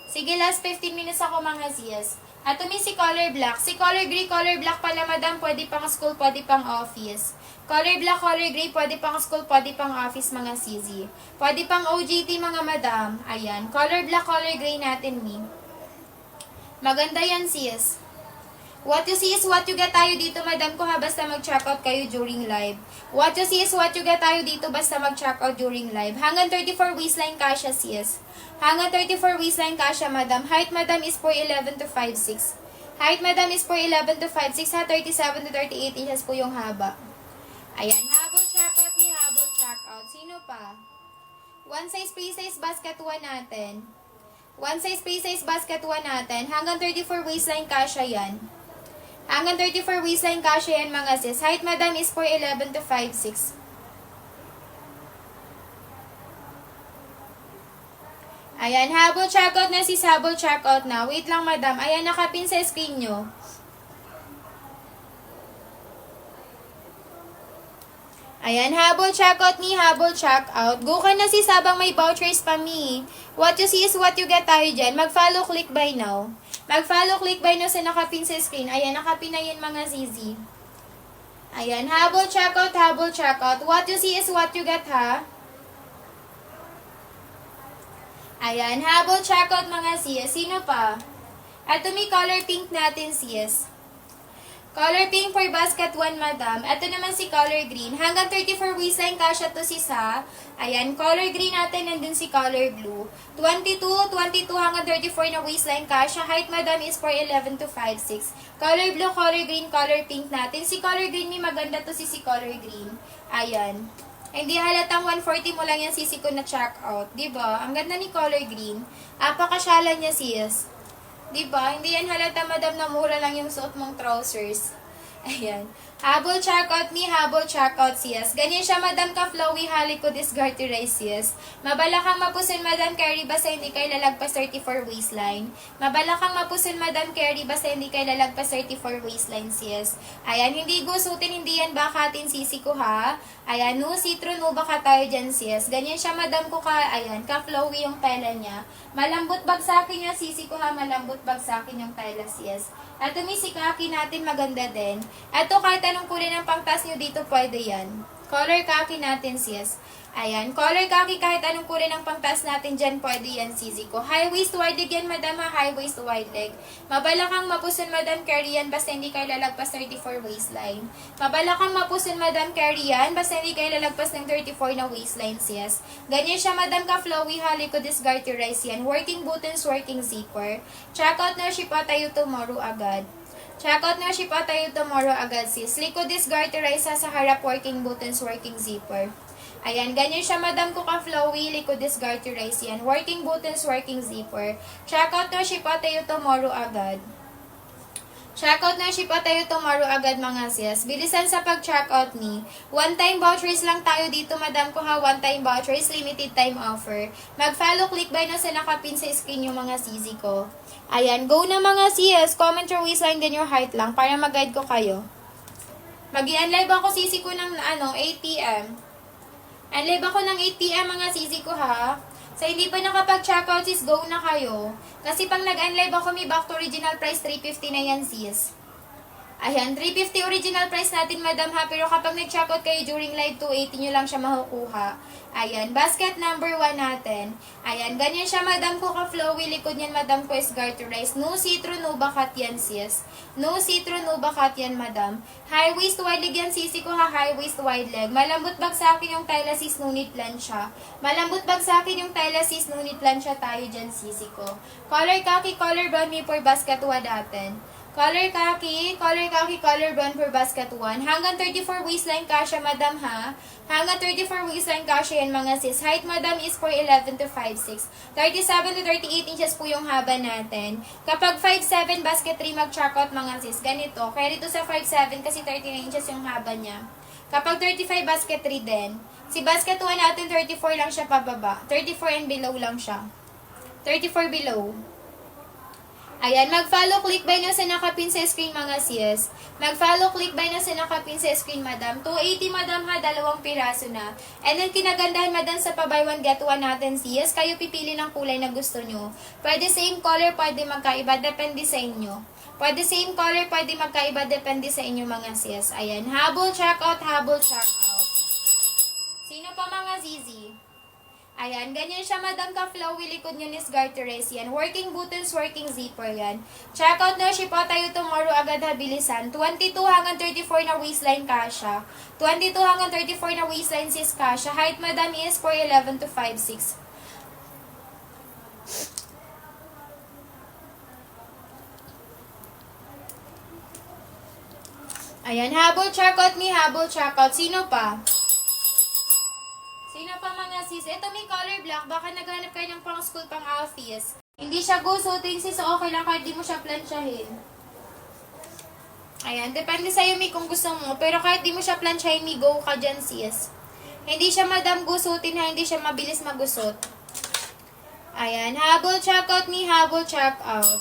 Sige, last 15 minutes ako, mga sis. At si color black. Si color gray, color black pala, madam, pwede pang school, pwede pang office. Color black, color gray, pwede pang school, pwede pang office, mga sisi. Pwede pang OJT, mga madam. Ayan, color black, color gray natin, mi. Maganda yan, sis. What you see is what you get tayo dito, madam, ko, ha, basta mag-checkout kayo during live. What you see is what you get tayo dito, basta mag-checkout during live. Hanggang 34 waistline kasha, sis. Hanggang 34 waistline kasha, madam. Height, madam, is 4'11 to 5'6". Height, madam, is 4'11 to 5'6", ha. 37 to 38 inches po yung haba. Ayan, habol checkout ni habol checkout. Sino pa? One size, pre-size, basket 1 natin. One size, pre-size, basket 1 natin. Hanggang 34 waistline kasha yan. Hanggang 34 waistline kasha yan, mga sis. Height, madam, is 4'11 to 5'6". Ayan, habol checkout na, sis. Habol checkout na. Wait lang, madam. Ayan, nakapin sa screen nyo. Ayan, habol checkout ni habol checkout. Go ka na, sis, habang may vouchers pa, mi. What you see is what you get tayo dyan. Mag-follow click by now. Mag-follow click by now sa nakapin sa screen. Ayan, nakapin na yun, mga zizi. Ayan, habol checkout, habol checkout. What you see is what you get, ha? Ayan, habol checkout, mga sis. Sino pa? Ito may color pink natin, sis. Color pink for basket 1, madam. Ito naman si color green. Hanggang 34 waistline kasha to, sis, ha. Ayan, color green natin, nandun si color blue. 22 hanggang 34 na waistline kasha. Height, madam, is 4'11 to 5'6". Color blue, color green, color pink natin. Si color green, may maganda to, si color green. Ayan. Hindi halatang 140 mo lang yan, sisi ko na check out. Diba? Ang ganda ni color green. Apakasyala niya, sis. Diba? Hindi yan halata, madam, na mura lang yung suot mong trousers. Ayan. Habol checkout ni habol checkout, sis. Ganyan siya, madam, ka-flowy, hali ko disgarterize, sis. Mabalakang mapusin, madam, carry, basta hindi kayo lalagpas 34 waistline. Mabalakang mapusin, madam, carry, basta hindi kayo lalagpas 34 waistline, sis. Ayan, hindi gusutin, hindi yan bakatin, sisi ko, ha. Ayan, no citro, no baka tayo dyan, sis. Ganyan siya, madam, ko ayan, ka-flowy yung tela niya. Malambot bagsakin niya, sisi ko, ha. Malambot bagsakin yung tela, sis. At si kaki natin, maganda din. Ito, kahit anong kulay ng pangtas nyo dito, pwede yan. Color kaki natin, sis. Ayan, color kaki, kahit anong kulay ng pangtas natin dyan, pwede yan, sisi ko. High waist, wide leg yan, madam, ha. High waist, wide leg. Mabalakang mapusin, madam, carry yan, basta hindi kayo lalagpas 34 waistline. Mabalakang mapusin, madam, carry yan, basta hindi kayo lalagpas ng 34 na waistline, sis. Ganyan siya, madam, ka-flowy, hali ko disgarterize yan. Working buttons, working zipper. Check out na ship tayo tomorrow agad. Check out na ship tayo tomorrow agad, sis. Likod disgarterize sa harap, working buttons, working zipper. Ayan, ganyan siya, madam, ko ka-flowy, likod disgarterize yan. Working buttons, working zipper. Check out na ship tayo tomorrow agad. Checkout na ship out tayo tomorrow agad mga sis. Bilisan sa pag-checkout ni. One-time vouchers lang tayo dito, madam ko ha. One-time vouchers, limited time offer. Mag-follow, click by na sa nakapin sa screen yung mga sisi ko. Ayan, go na mga sis. Comment your waistline then your height lang para mag-guide ko kayo. Mag-i-unlive ako sisi ko ng 8 p.m. Unlive ako ng 8 p.m. mga sisi ko ha. Sa hindi pa nakapag-checkout sis, go na kayo. Kasi pang nag-unlive ako, may back to original price, 350 na yan sis. Ayan, 350 original price natin madam ha. Pero kapag nag-checkout kayo during live, 280 nyo lang siya makukuha. Ayan, basket number 1 natin. Ayan, ganyan siya madam ko ka-flowy. Likod yan madam ko is garterized. No see-through, no bakat yan sis. No see-through, no bakat yan madam. High waist, wide leg yan sisi ko ha. High waist, wide leg. Malambot bag sa akin yung tela sis, no need plancha. Malambot bag sa akin yung tela sis, no need plancha tayo dyan sisi ko. Color khaki, color brown me for basket 1 natin. Color khaki, color brown for basket 1. Hanggang 34 waistline kasha, madam ha. Hanggang 34 waistline kasha yan mga sis. Height, madam, is for 11 to 5'6". 37 to 38 inches po yung haba natin. Kapag 5'7", basket 3 mag-checkout mga sis. Ganito. Kaya dito sa 5'7", kasi 39 inches yung haba niya. Kapag 35, basket 3 din. Si basket 1 natin, 34 lang siya pababa. 34 and below lang siya. 34 below. Ayan, mag-follow, click by na sa nakapin sa screen mga sis. Mag-follow, click by na sa nakapin sa screen madam. 280 madam ha, 2 piraso na. And then kinagandahan madam sa pa-buy 1 get 1 natin sis. Kayo pipili ng kulay na gusto nyo. Pwede same color, pwede magkaiba, depende sa inyo. Pwede same color, pwede magkaiba, depende sa inyo mga sis. Ayan, habol checkout, habol checkout. Sino pa mga zizi? Ayan, ganyan siya madam ka-flowy, likod nyo is garterized yan. Working buttons, working zipper yan. Check out na, ship out tayo tomorrow agad ha, bilisan. 22 hanggang 34 na waistline kasha. 22 hanggang 34 na waistline sis kasha. Height madam is for 11 to 5'6". Ayan, habol checkout ni, habol checkout. Sino pa? Sino pa mga sis? Ito may color black. Baka naghanap kayo ng pang school, pang office. Hindi siya gusutin sis. Okay lang kahit di mo siya planchahin. Ayan. Depende sa'yo mi kung gusto mo. Pero kahit di mo siya planchahin mi, go ka dyan sis. Hindi siya madam gusutin ha. Hindi siya mabilis magusot. Ayan. Habol checkout ni, habol checkout.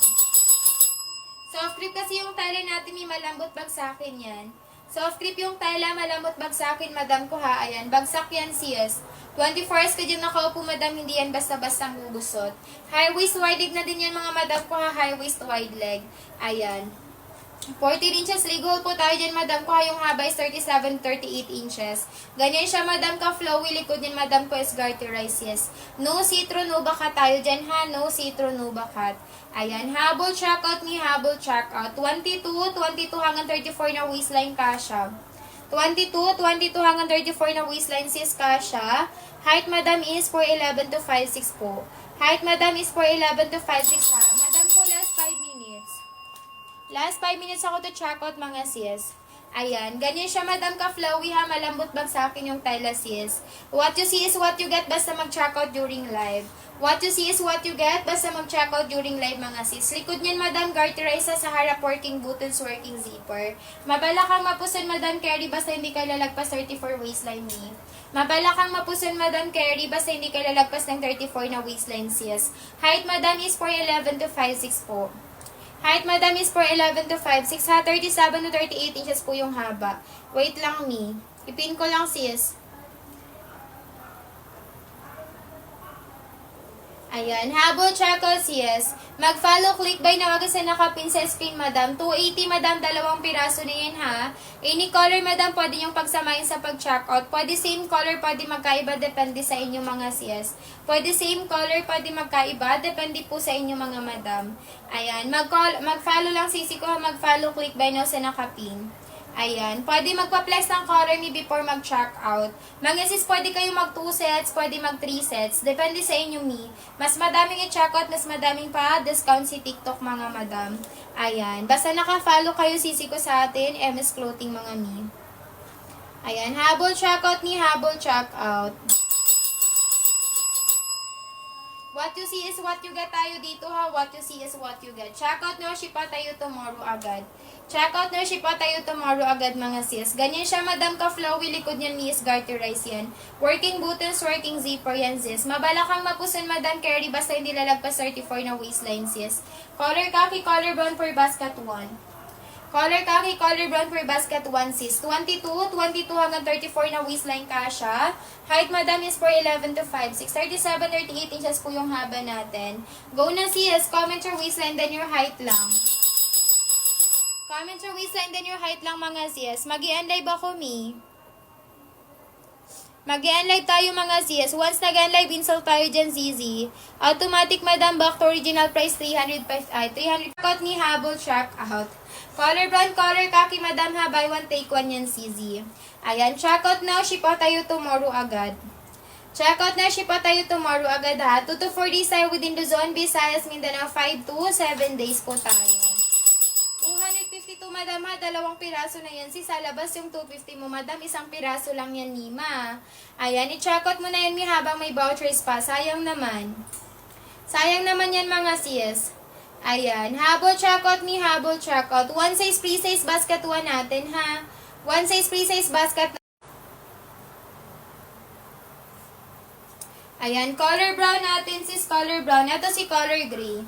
Soft grip kasi yung tala natin may malambot bag sa akin yan. Soft grip yung tela, malambot bag sa akin, madam ko ha. Ayan, bagsak yan sis. 24 hours ka dyan nakaupo, madam, hindi yan basta-basta gugusot. High waist, wide leg na din yan mga madam ko ha. High waist, wide leg. Ayan. 14 inches legal po tayo dyan, madam ko ha. Yung haba is 37, 38 inches. Ganyan siya, madam ka, flowy likod yan, madam ko is garterized, yes. No see-through, no bakat tayo dyan ha. No see-through, no bakat. Ayan, habol checkout ni, habol checkout. 22 hanggang 34 na waistline kasha. 22 hanggang 34 na waistline sis kasha. Height, madam, is for 11 to 5'6 po. Height, madam, is for 11 to 5'6 ha. Madam ko, last 5 minutes. Last 5 minutes ako to check out mga sis. Ayan, ganyan siya madam ka-flowy ha. Malambot bag sa akin yung tela sis. What you see is what you get basta mag-check out during live. What you see is what you get basta mag-check out during live mga sis. Likod niyan madam, garterize sa harap, working buttons, working zipper. Mabala kang mapusan madam carry basta hindi ka lalagpas 34 waistline ni. Mabala kang mapusan madam carry basta hindi ka lalagpas ng 34 na waistline sis. Height madam is for 11 to 5'6 po. Height, madam, is for 11 to 5'6 ha. 37 to 38 inches po yung haba. Wait lang, mi. Ipin ko lang, sis. Ayan. Habol, checkout, sis. Mag-follow, click by na wag sa nakapin sa screen, madam. 280, madam. 2 piraso na yan, ha. Any color, madam, pwede yung pagsamahin sa pag-checkout. Pwede same color, pwede magkaiba. Depende sa inyo, mga sis. Pwede same color, pwede magkaiba. Depende po sa inyo, mga madam. Ayan. Mag-follow lang, sisi ko, ha. Mag-follow, click by na sa nakapin. Ayan. Pwede magpa-flex ng color me before mag-check out. Mga sis, pwede kayo mag 2 sets, pwede mag 3 sets. Depende sa inyo, mi. Mas madaming i-check out, mas madaming pa discount si TikTok, mga madam. Ayan. Basta naka-follow kayo, sisi ko sa atin, MS Clothing, mga mi. Ayan. Habol check out ni, habol check out. What you see is what you get tayo dito ha. What you see is what you get. Check out no, shipa tayo tomorrow agad. Check out no, shipa tayo tomorrow agad mga sis. Ganyan siya, madam ka flowy. Likod niyan, Miss Garterize yan. Working buttons, working zipper yan sis. Mabalakang mapuson, madam carry. Basta hindi lalagpas 34 na waistline sis. Color khaki, color brown for basket 1. Color khaki, color brown for basket 1 sis. 22 hanggang 34 na waistline kasha. Height madam is for 11 to 5, 6, 37, 38 inches po yung haba natin. Go na sis, comment your waistline then your height lang. Comment your waistline then your height lang mga sis. Mag-i-live ako mi. Mag-i-live tayo mga sis. Once nag-live, install tayo dyan ZZ. Automatic madam back to original price 300 out ni habol check out. Color brown, color khaki, madam ha, buy one, take one yan, CZ. Ayan, check out now, ship out tayo tomorrow agad. Check out na, ship out tayo tomorrow agad ha. 2 to 4 days tayo within Luzon, Visayas, Mindanao, 5 to 7 days po tayo. 252, madam ha, 2 piraso na yan. Sa labas yung 250 mo, madam, 1 piraso lang yan, Nima. Ayan, i-check out mo na yan, mi, habang may vouchers pa. Sayang naman. Sayang naman yan, mga sis. Ayan, habol checkout ni habol checkout. One size free size basket 1 natin ha. One size free size basket. Ayan, color brown natin sis, color brown. Ito si color gray.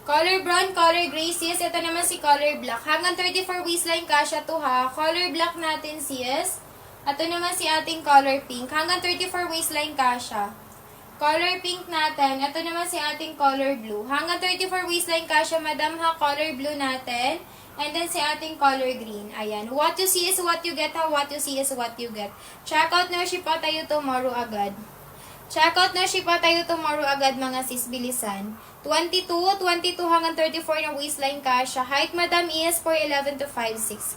Color brown, color gray sis. Ito naman si color black. Hanggang 34 waistline kasha to ha. Color black natin sis. Ito naman si ating color pink. Hanggang 34 waistline kasha. Color pink natin. Ito naman si ating color blue. Hanggang 34 waistline kasha, madam ha. Color blue natin. And then si ating color green. Ayan. What you see is what you get ha. What you see is what you get. Check out na, ship out tayo tomorrow agad. Check out na, ship out tayo tomorrow agad mga sis. Bilisan. 22 hanggang 34 na waistline kasha. Height, madam, is for 11 to 5'6".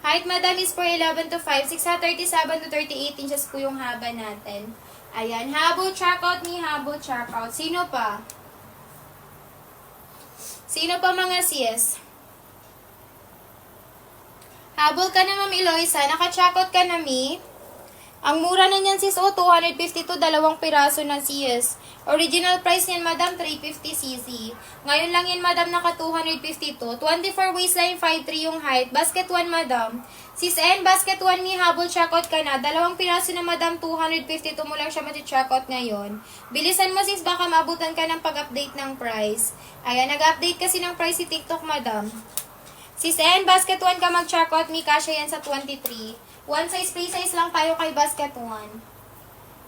Height, madam, is for 11 to 5'6". Ha, 37 to 38 inches po yung haba natin. Ayan, habol checkout ni habol checkout. Sino pa? Sino pa mga sis? Habol ka na, Ma'am Eloisa. Naka-checkout ka na, mi? Ang mura na niyan sis, 252, 2 piraso na sis. Original price niyan, madam, 350cc. Ngayon lang yan, madam, naka 252. 24 waistline, 5'3 yung height. Basket 1, madam. Sis N, basket 1 mi, habol checkout ka na. 2 piraso na, madam, 252 mo lang siya mati-checkout ngayon. Bilisan mo sis, baka mabutan ka ng pag-update ng price. Ayan, nag-update kasi ng price si TikTok, madam. Sis N, basket 1 ka mag-checkout mi, kasya yan sa 23. One size free size lang tayo kay basket 1.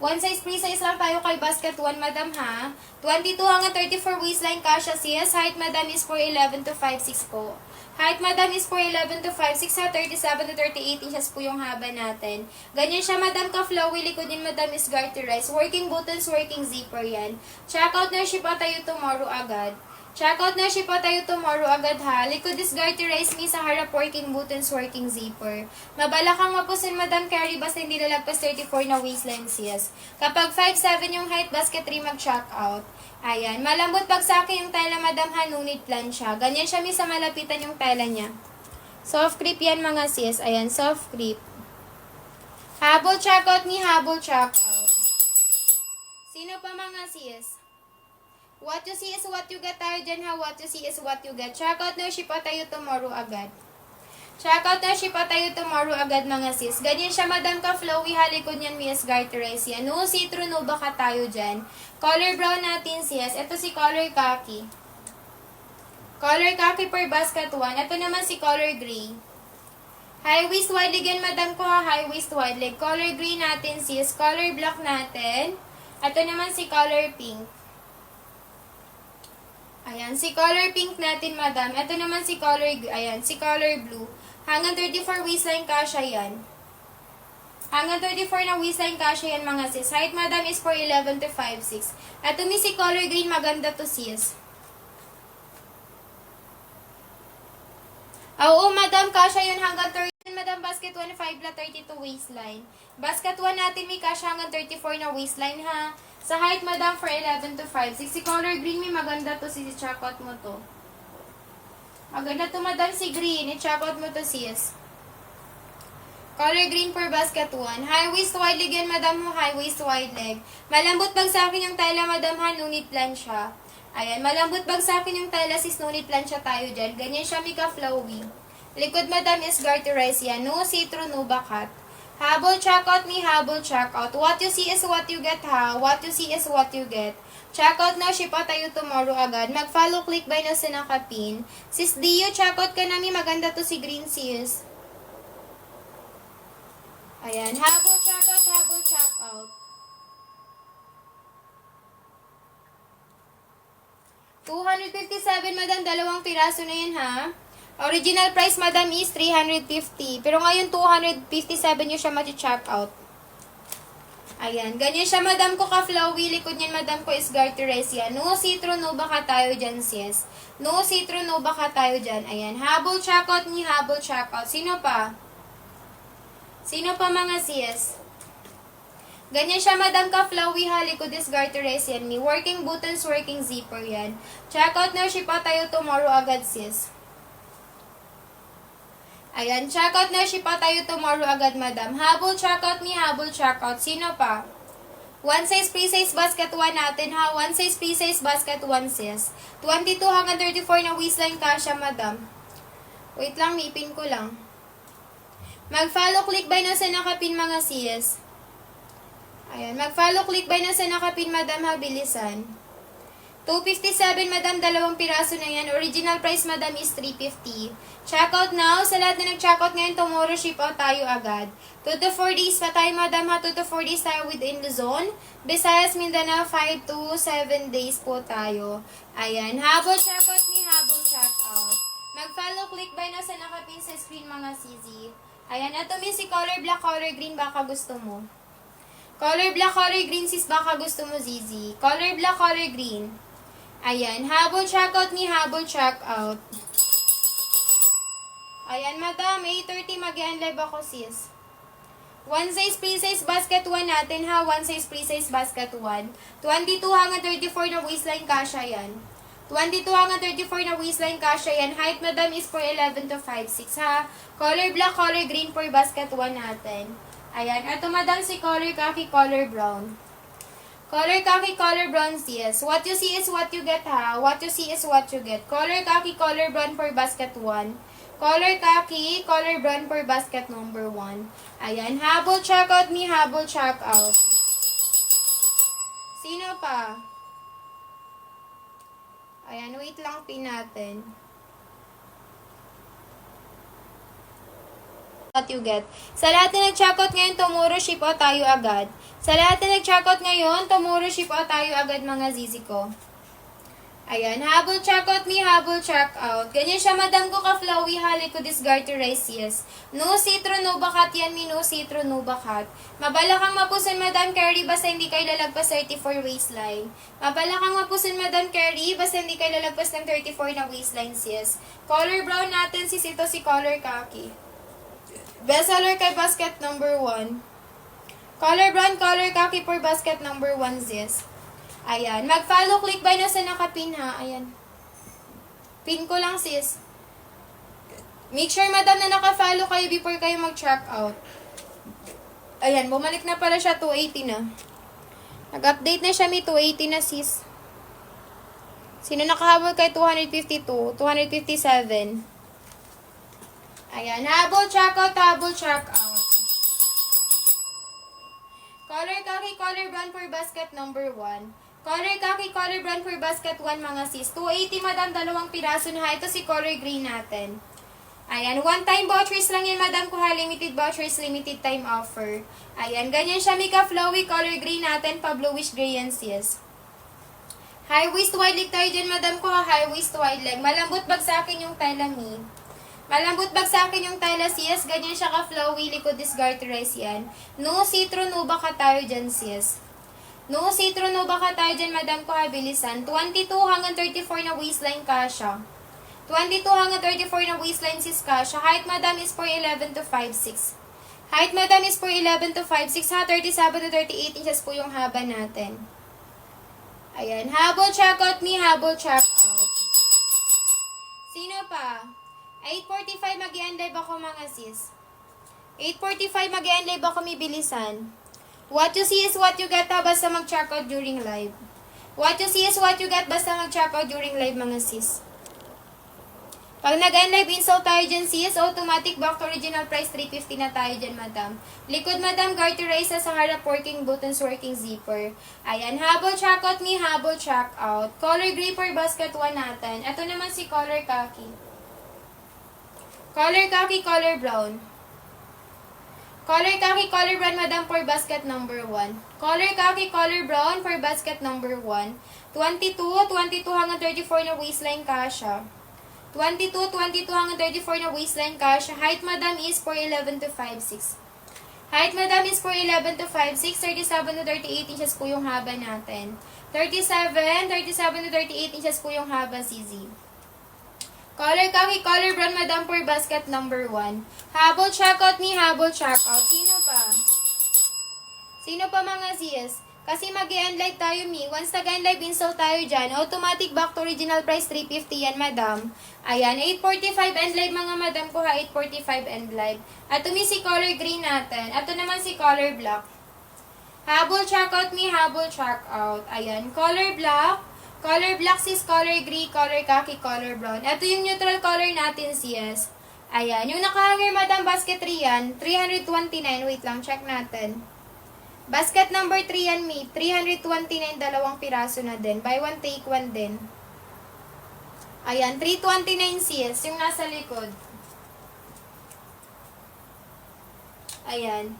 One size free size lang tayo kay basket 1, madam ha. 22 hanggang 34 waistline kasha sis. Height, madam, is for 11 to 5'6 po. Height, madam, is for 11 to 5'6 ha. 37 to 38 inches po yung haba natin. Ganyan siya, madam, ka-flowy. Likod din, madam, is garterize. Working buttons, working zipper yan. Check out na, ship out tayo tomorrow agad. Check out na, ship out tayo tomorrow agad ha. Likod is garterize mi, sa harap working buttons, working zipper. Mabala kang mapusin, madam carry, basta hindi lalagpas 34 na waistline sis. Kapag 5'7 yung height, basket 3 mag-check out. Ayan, malambot pagsaki yung tela, madam ha, no need plancha. Ganyan siya mi, sa malapitan yung tela niya. Soft creep yan mga sis. Ayan, soft creep. Habol check out ni habol check out. Sino pa mga sis? What you see is what you get tayo dyan ha. What you see is what you get. Check out na, ship out tayo tomorrow agad. Check out na, ship out tayo tomorrow agad mga sis. Ganyan siya, madam, ka-flowy. Halikod niyan, Miss Garterize yan. No, see-through, no, baka tayo dyan. Color brown natin sis. Ito si color khaki. Color khaki per basket 1. Ito naman si color gray. High waist wide leg yan, madam ko ha. High waist wide leg. Color green natin sis. Color black natin. Ito naman si color pink. Ayan, si color pink natin, madam. Ito naman si color, ayan, si color blue. Hanggang 34 waistline kasha yan. Hanggang 34 na waistline kasha yan, mga sis. Height, madam, is for 11 to 5'6". Ito mi si color green, maganda to sis. Oo, madam, kasha yun hanggang 30. Madam, basket 1, 5 la 32 waistline. Basket 1 natin may kasha hanggang 34 na waistline ha. Sa height, madam, for 11 to 5'6". Si color green, may maganda to sis. I-check out mo to. Maganda to, madam, si green. I-check out mo to sis. Color green for basket 1. High waist wide leg yan, madam ho. High waist wide leg. Malambot bag sa akin yung tela, madam ha. No need plancha. Ayan, malambot bag sa akin yung tela, sis. No need plancha tayo dyan. Ganyan siya, mika flowy. Likod, madam, is garterize yan. No see-through, no bakat. Habol check out me, habol check out. What you see is what you get, ha. What you see is what you get. Check out now, ship out tayo tomorrow agad. Mag-follow, click by na sa nakapin. Sis Dio, check out ka namin. Maganda to si Green Sis. Ayan, habol check out, habol check out. 257, madam. Dalawang piraso na yan, ha. Original price, madam, is 350. Pero ngayon, 257 nyo siya mati-check out. Ayan. Ganyan siya, madam ko ka-flowy. Likod niyan, madam ko is garterize yan. No see-through, no baka tayo dyan, sis. No see-through, no baka tayo dyan. Ayan. Habol check out ni habol check out. Sino pa? Sino pa mga sis? Ganyan siya, madam ka-flowy, ha. Likod is garterize yan. Ni working buttons, working zipper yan. Check out na, ship out tayo tomorrow agad, sis. Ayan, check out na, ship out tayo tomorrow agad, madam. Habol check out ni habol check out. Sino pa? One size pre-size basket 1 natin, ha. One size pre-size basket 1, sis. 22 hanggang 34 na waistline kasha, madam. Wait lang, ipin ko lang. Mag-follow, click by na sa nakapin, mga sis. Ayan, mag-follow, click by na sa nakapin, madam, ha. Bilisan. 257, madam, dalawang piraso na yan. Original price, madam, is 350. Check out now. Sa lahat na nag-check out ngayon, tomorrow, ship out tayo agad. 2 to 4 days pa tayo, madam, ha. 2 to 4 days tayo within Luzon. Visayas, Mindanao, 5 to 7 days po tayo. Ayan. Habol check out ni habol check out. Mag-follow, click by na sa nakapin sa screen, mga CZ. Ayan. Ito may si color black, color green, baka gusto mo. Color black, color green, sis, baka gusto mo, ZZ. Color black, color green. Ayan, habol check out ni habol check out. Ayan, madam, 8:30 mag-live ako, sis. One size pre-size basket 1 natin, ha. One size pre-size basket 1. 22 hanggang 34 na waistline kasha yan. 22 hanggang 34 na waistline kasha yan. Height, madam, is for 11 to 5'6", ha. Color black, color green for basket 1 natin. Ayan, ito, madam, si color khaki, color brown. Color khaki, color brown, sis. What you see is what you get, ha. What you see is what you get. Color khaki, color brown for basket 1. Color khaki, color brown for basket number 1. Ayan. Habol check out ni habol check out. Sino pa? Ayan. Wait lang, pin natin. What you get. Sa lahat na nag-check out ngayon, tomorrow, ship out tayo agad. Sa lahat na nag-check out ngayon, tomorrow, ship out tayo agad, mga zizi ko. Ayan, habol check out ni habol check out. Ganyan siya, madam ko ka-flowy, halik ko this garterize, yes. No see-through, no bakat yan, mi no see-through, no bakat. Mabala kang mapusin, madam Carrie, basta hindi kayo lalagpas 34 waistline. Mabala kang mapusin, madam Carrie, basta hindi kayo lalagpas ng 34 na waistline, yes. Color brown natin, sis, ito si color khaki. Bestseller kay basket number 1. Color brown, color khaki for basket number 1, sis. Ayan. Mag-follow, click by na sa nakapin, ha. Ayan. Pin ko lang, sis. Make sure, madam, na naka-follow kayo before kayo mag-check out. Ayan. Bumalik na pala siya. 280 na. Nag-update na siya. May 280 na, sis. Sino nakahabol kay 252? 257. Ayan, habol, check out, habol, check out. Color khaki, color brown for basket number 1. Color khaki, color brown for basket 1, mga sis. 280, madam, dalawang piraso na. Ito si color green natin. Ayan, one-time vouchers lang yan, madam, kuha. Limited vouchers, limited time offer. Ayan, ganyan siya, Mika Flowy, color green natin, pa bluish gray yan, sis. High waist wide leg tayo dyan, madam, kuha. High waist wide leg. Malambot bag sa akin yung telami. Malambot bag sa akin yung tela, sis. Ganyan siya ka-flowy, likod is garterize yan. No see-through, no baka tayo dyan, sis. No see-through, no baka tayo dyan, madam ko, habilisan. 22 hanggang 34 na waistline kasha. 22 hanggang 34 na waistline, sis, kasha. Height, madam, is for 11 to 5'6". Height, madam, is for 11 to 5'6", ha. 37 to 38 inches po yung haba natin. Ayan. Habol check out me, habol check out. Sino pa? 8:45 mag-i-live ako, mga sis. 8:45 mag-end live ako, may bilisan. What you see is what you get ha, basta mag-check out during live. What you see is what you get, basta mag-check out during live mga sis. Pag nag-end live install tayo dyan sis, automatic back to original price 350 na tayo dyan madam. Likod madam, garter race sa harap, working buttons, working zipper. Ayan, habol check out me, habol check out. Color gray for basket 1 natin. Ito naman si color khaki. Color khaki, color brown. Color khaki, color brown madam for basket number 1. Color khaki, color brown for basket number 1. 22 hanggang 34 na waistline kasha. 22 hanggang 34 na waistline kasha. Height madam is 4'11 to 5'6". Height madam is 4'11 to 5'6". 37 to 38 inches po yung haba natin. 37 to 38 inches po yung haba CZ. Color khaki, color brown madam for basket number 1. Habol checkout ni habol checkout. Sino pa? Sino pa mga sis? Kasi mag-end live tayo mi. Once nag-end live install tayo dyan, automatic back to original price 350 yan madam. Ayan, 8:45 end live mga madam ko ha. 8:45 end live. At mi si color green natin. Ato naman si color black. Habol checkout mi, habol checkout. Ayan, color black. Color black sis, color gray, color khaki, color brown. Ito yung neutral color natin sis. Ayan, yung nakahanger madam basket 3 yan. 329. Wait lang, check natin. Basket number 3 yan, mi. 329, dalawang piraso na din. Buy one, take one din. Ayan, 329 sis, yung nasa likod. Ayan.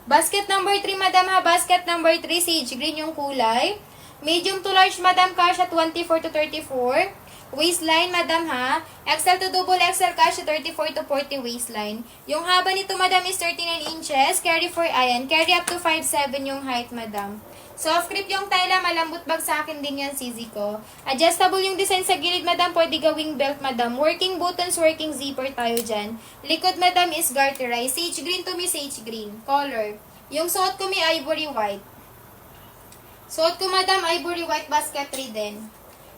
Basket number 3, madam ha. Basket number 3, sage green yung kulay. Medium to large, madam, kasha 24 to 34. Waistline, madam ha. XL to double XL, kasha 34 to 40 waistline. Yung haba nito, madam, is 39 inches. Carry for ayan. Carry up to 5'7 yung height, madam. Soft grip yung tela, malambot bag sa akin din yan, CZ ko. Adjustable yung design sa gilid, madam. Pwede gawing belt, madam. Working buttons, working zipper tayo dyan. Likod, madam, is garterized. Sage green to me, sage green. Color. Yung suot ko, may ivory white. Suot ko, madam, ivory white, basket 3 din.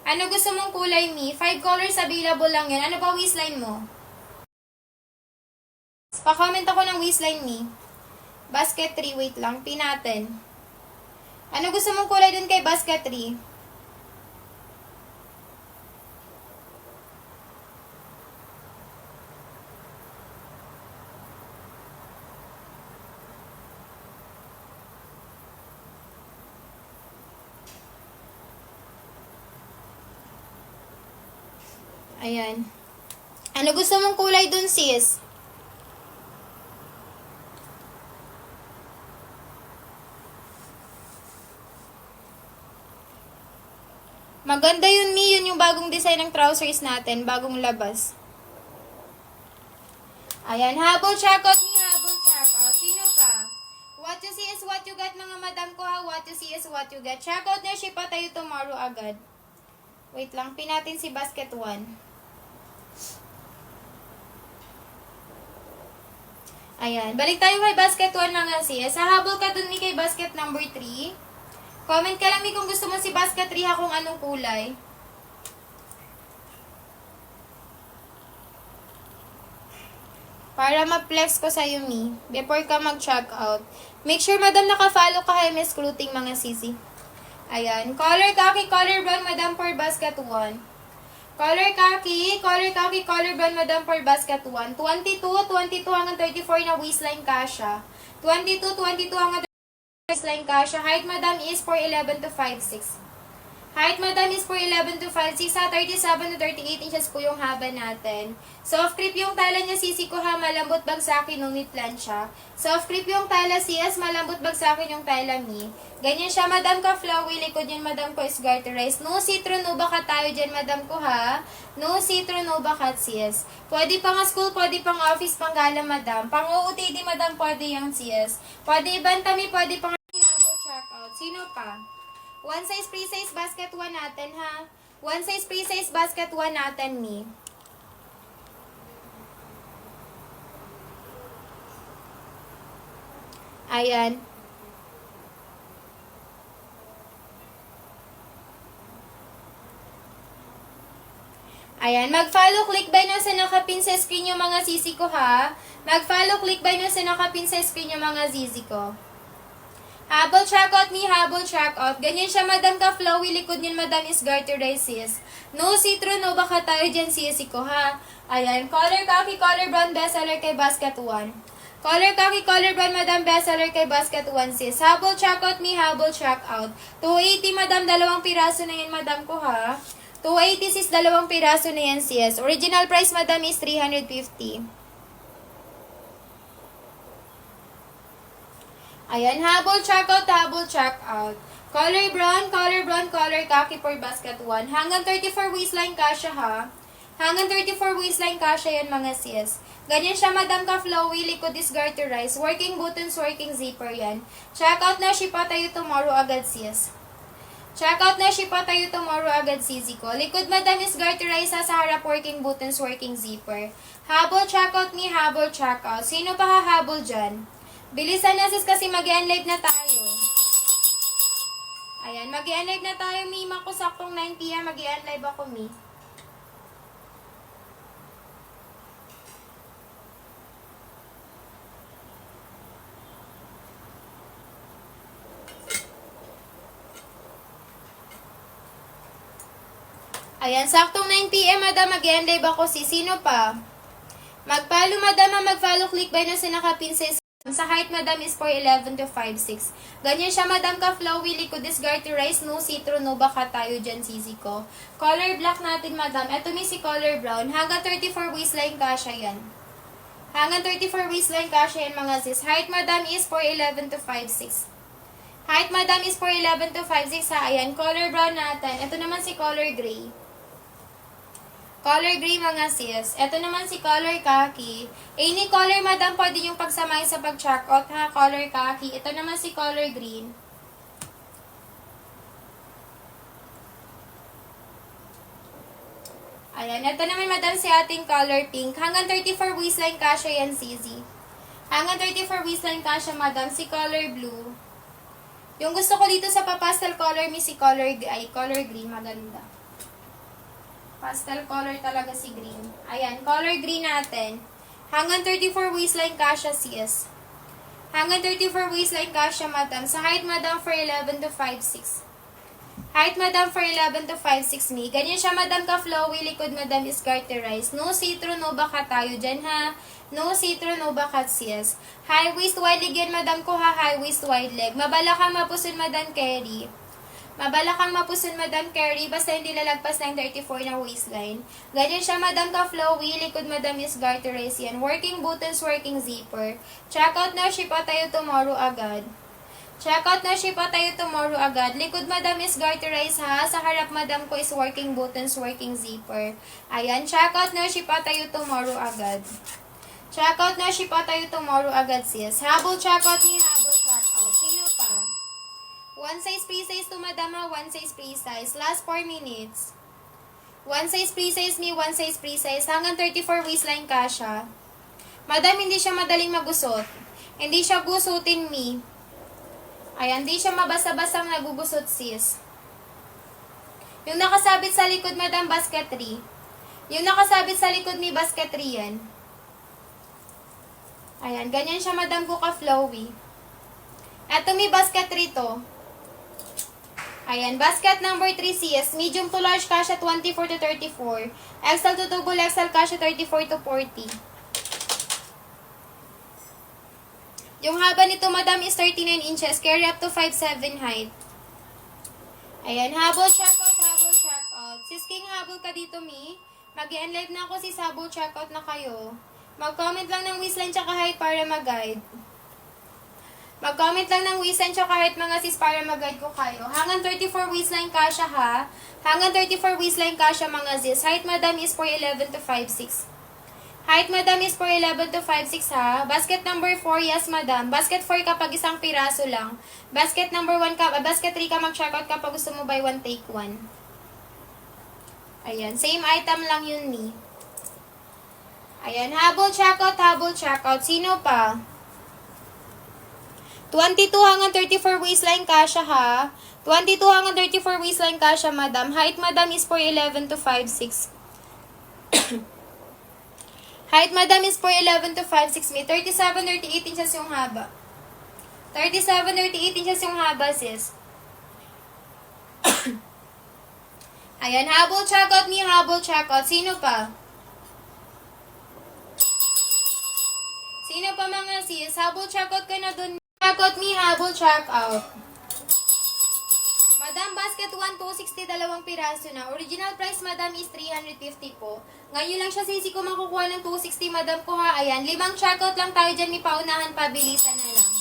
Ano gusto mong kulay, mi? 5 colors available lang yan. Ano ba waistline mo? Pa-comment ako ng waistline, mi. Basket 3, wait lang. Pin natin. Ano gusto mong kulay dun kay basket 3? Ayan. Ano gusto mong kulay dun, sis? Maganda yun, Mi. Yun yung bagong design ng trousers natin. Bagong labas. Ayan. Habol checkout, Mi. Habol checkout. Sino pa? What you see is what you get, mga madam ko ha. What you see is what you get. Checkout na, ship pa tayo tomorrow agad. Wait lang. Pin natin si basket 1. Ayan. Balik tayo kay basket 1 mga sis. Hahabol ka dun, Mi, kay basket number 3. Comment ka lang, Mi, kung gusto mo si basket 3 ha, kung anong kulay. Para ma-flex ko sa'yo, Mi. Before ka mag-check out. Make sure, madam, naka-follow ka kay Miss Clothing, mga sisi. Ayan. Color khaki, color brown, madam, for basket 1. Color khaki, color brown, madam, for basket 1. 22 hanggang 34 na waistline kasha. 22 hanggang 34 waistline kasha. Height, madam, is 4'11 to 5'6". Height, madam, is 4'11 to 5'6". Ha, 37 to 38 inches po yung haba natin. Soft grip yung tela niya, sisi ko ha. Malambot bag sa akin, no need plancha. Soft grip yung tela, sis. Malambot bag sa akin yung tela, mi. Ganyan siya, madam, ka flowy. Likod yan, madam ko, is garterized. No citron, no bakat tayo dyan, madam ko ha. No citron, no bakat, sis. Pwede pang school, pwede pang office, pang gala, madam. Pang OOTD, madam, pwede yung sis. Pwede ibantami, pwede pang habol checkout. Sino pa? One size pre-size basket 1 natin ha. One size pre-size basket 1 natin, mi. Ayan. Ayan, mag-follow, click by na sa nakapin sa screen yung mga sisi ko ha. Mag-follow, click by na sa nakapin sa screen yung mga sisi ko. Habol checkout me, habol checkout. Ganyan siya, madam ka flowy. Likod niyan, madam is garterisis. No citron, no baka tayo dyan sisi ko ha. Ayan, color khaki, color brown, bestseller kay basket 1. Color khaki, color brown, madam, bestseller kay basket 1 sis. Habol checkout me, habol checkout. 280 madam, dalawang piraso na yan madam ko ha. 280 sis, dalawang piraso na yan sis. Original price madam is 350. Ayan, habol checkout, habol checkout. Color brown, color brown, color khaki for basket 1. Hanggang 34 waistline kasha ha. Hanggang 34 waistline kasha yan mga sis. Ganyan siya madam ka flowy, likod is garterized. Working buttons, working zipper yan. Checkout na, shipa tayo tomorrow agad sis. Checkout na, shipa tayo tomorrow agad sisi ko. Likod madam is garterized sa harap, working buttons, working zipper. Habol checkout me, habol checkout. Sino pa hahabol dyan? Bilisan na sis kasi mag-e-live na tayo. Ayan, mag-e-live na tayo, Mi. Mako saktong 9 PM, mag-e-live ako, Mi. Ayan, saktong 9 PM, madam, mag-e-live ako. Sino pa? Mag-follow, madam, mag-follow, click by na sa nakapin sa height, madam, is 4'11 to 5'6". Ganyan siya, madam, ka flowy, likod is garterized, no citron, no baka tayo dyan, sisi ko. Color black natin, madam. Ito may si color brown. Hanggang 34 waistline kasha yan. Hanggang 34 waistline kasha yan, mga sis. Height, madam, is 4'11 to 5'6". Height, madam, is 4'11 to 5'6", ha. Ayan, color brown natin. Ito naman si color gray. Color gray, mga sis. Ito naman si color khaki. Any color, madam, pwede yung pagsamay sa pag-checkout, ha. Color khaki. Ito naman si color green. Ayan. Ito naman, madam, si ating color pink. Hanggang 34 waistline kasha yan, CZ. Hanggang 34 waistline kasha, madam, si color blue. Yung gusto ko dito sa pa-pastel color, may si color green. Maganda. Pastel color talaga si green. Ayan, color green natin. Hanggang 34 waistline kasha sis. Hanggang 34 waistline kasha, madam. Sa height, madam, 4'11 to 5'6". Height, madam, 4'11 to 5'6" me. Ganyan siya, madam, ka flowy. Likod, madam, is garterized. No citron, no baka tayo dyan, ha. No citron, no baka sis. High waist, wide leg yan, madam ko, ha. High waist, wide leg. Mabala kang mapusun, madam, carry. Mabala kang mapusun, madam, carry, basta hindi lalagpas ng 34 na waistline. Ganyan siya, madam, ka flowy. Likod, madam, is garterized yan. Working buttons, working zipper. Checkout na, shipa tayo tomorrow agad. Checkout na, shipa tayo tomorrow agad. Likod, madam, is garterized, ha. Sa harap, madam ko, is working buttons, working zipper. Ayan, checkout na, shipa tayo tomorrow agad. Checkout na, shipa tayo tomorrow agad, sis. Habol checkout ni, habol checkout. Sino pa? One size pre-size to, madam, ha. One size pre-size. Last 4 minutes. One size pre-size me, one size pre-size. Hanggang 34 waistline kasha. Madam, hindi siya madaling magusot. Hindi siya gusutin, me. Ayan, hindi siya mabasa-basang nagugusot, sis. Yung nakasabit sa likod, madam, basket 3. Yung nakasabit sa likod, me, basket 3 yan. Ayan, ganyan siya, madam, ko ka-flowy. Eto, me, basket 3 to. Ayan, basket number 3 sis. Medium to large kasha 24 to 34. XL to double XL kasha 34 to 40. Yung haba nito, madam, is 39 inches. Carry up to 5'7" height. Ayan, habol checkout, habol checkout. Sis King, habol ka dito, mi. Mag-e-enlive na ako, sis, habol checkout na kayo. Mag-comment lang ng waistline tsaka height para mag-guide. Mag-comment lang ng waistline tsaka height, mga sis, para mag-guide ko kayo. Hanggang 34 waistline kasha, ha. Hanggang 34 waistline kasha, mga sis. Height, madam, is 4'11 to 5'6". Height, madam, is 4'11 to 5'6", ha. Basket number 4, yes, madam. Basket 4 kapag isang piraso lang. Basket number 1 ka, basket 3 ka mag-checkout kapag gusto mo buy 1 take 1. Ayan, same item lang yun, ni. Ayan, habol checkout, habol checkout. Sino pa? 22 hanggang 34 waistline kasha, ha. 22 hanggang 34 waistline kasha, madam. Height, madam, is 4'11 to 5'6". Height, madam, is 4'11 to 5'6 may 37, 38 inches yung haba. 37, 38 inches yung haba, sis. Ayan, habol checkout me, habol checkout. Sino pa? Sino pa mga sis? Habol checkout ka na dun. Checkout me, habol checkout. Madam, basket 1, 260, dalawang piraso na. Original price, madam, is 350 po. Ngayon lang siya sisi ko makukuha ng 260, madam ko ha. Ayan, 5 checkout lang tayo dyan. May paunahan, pabilisan na lang.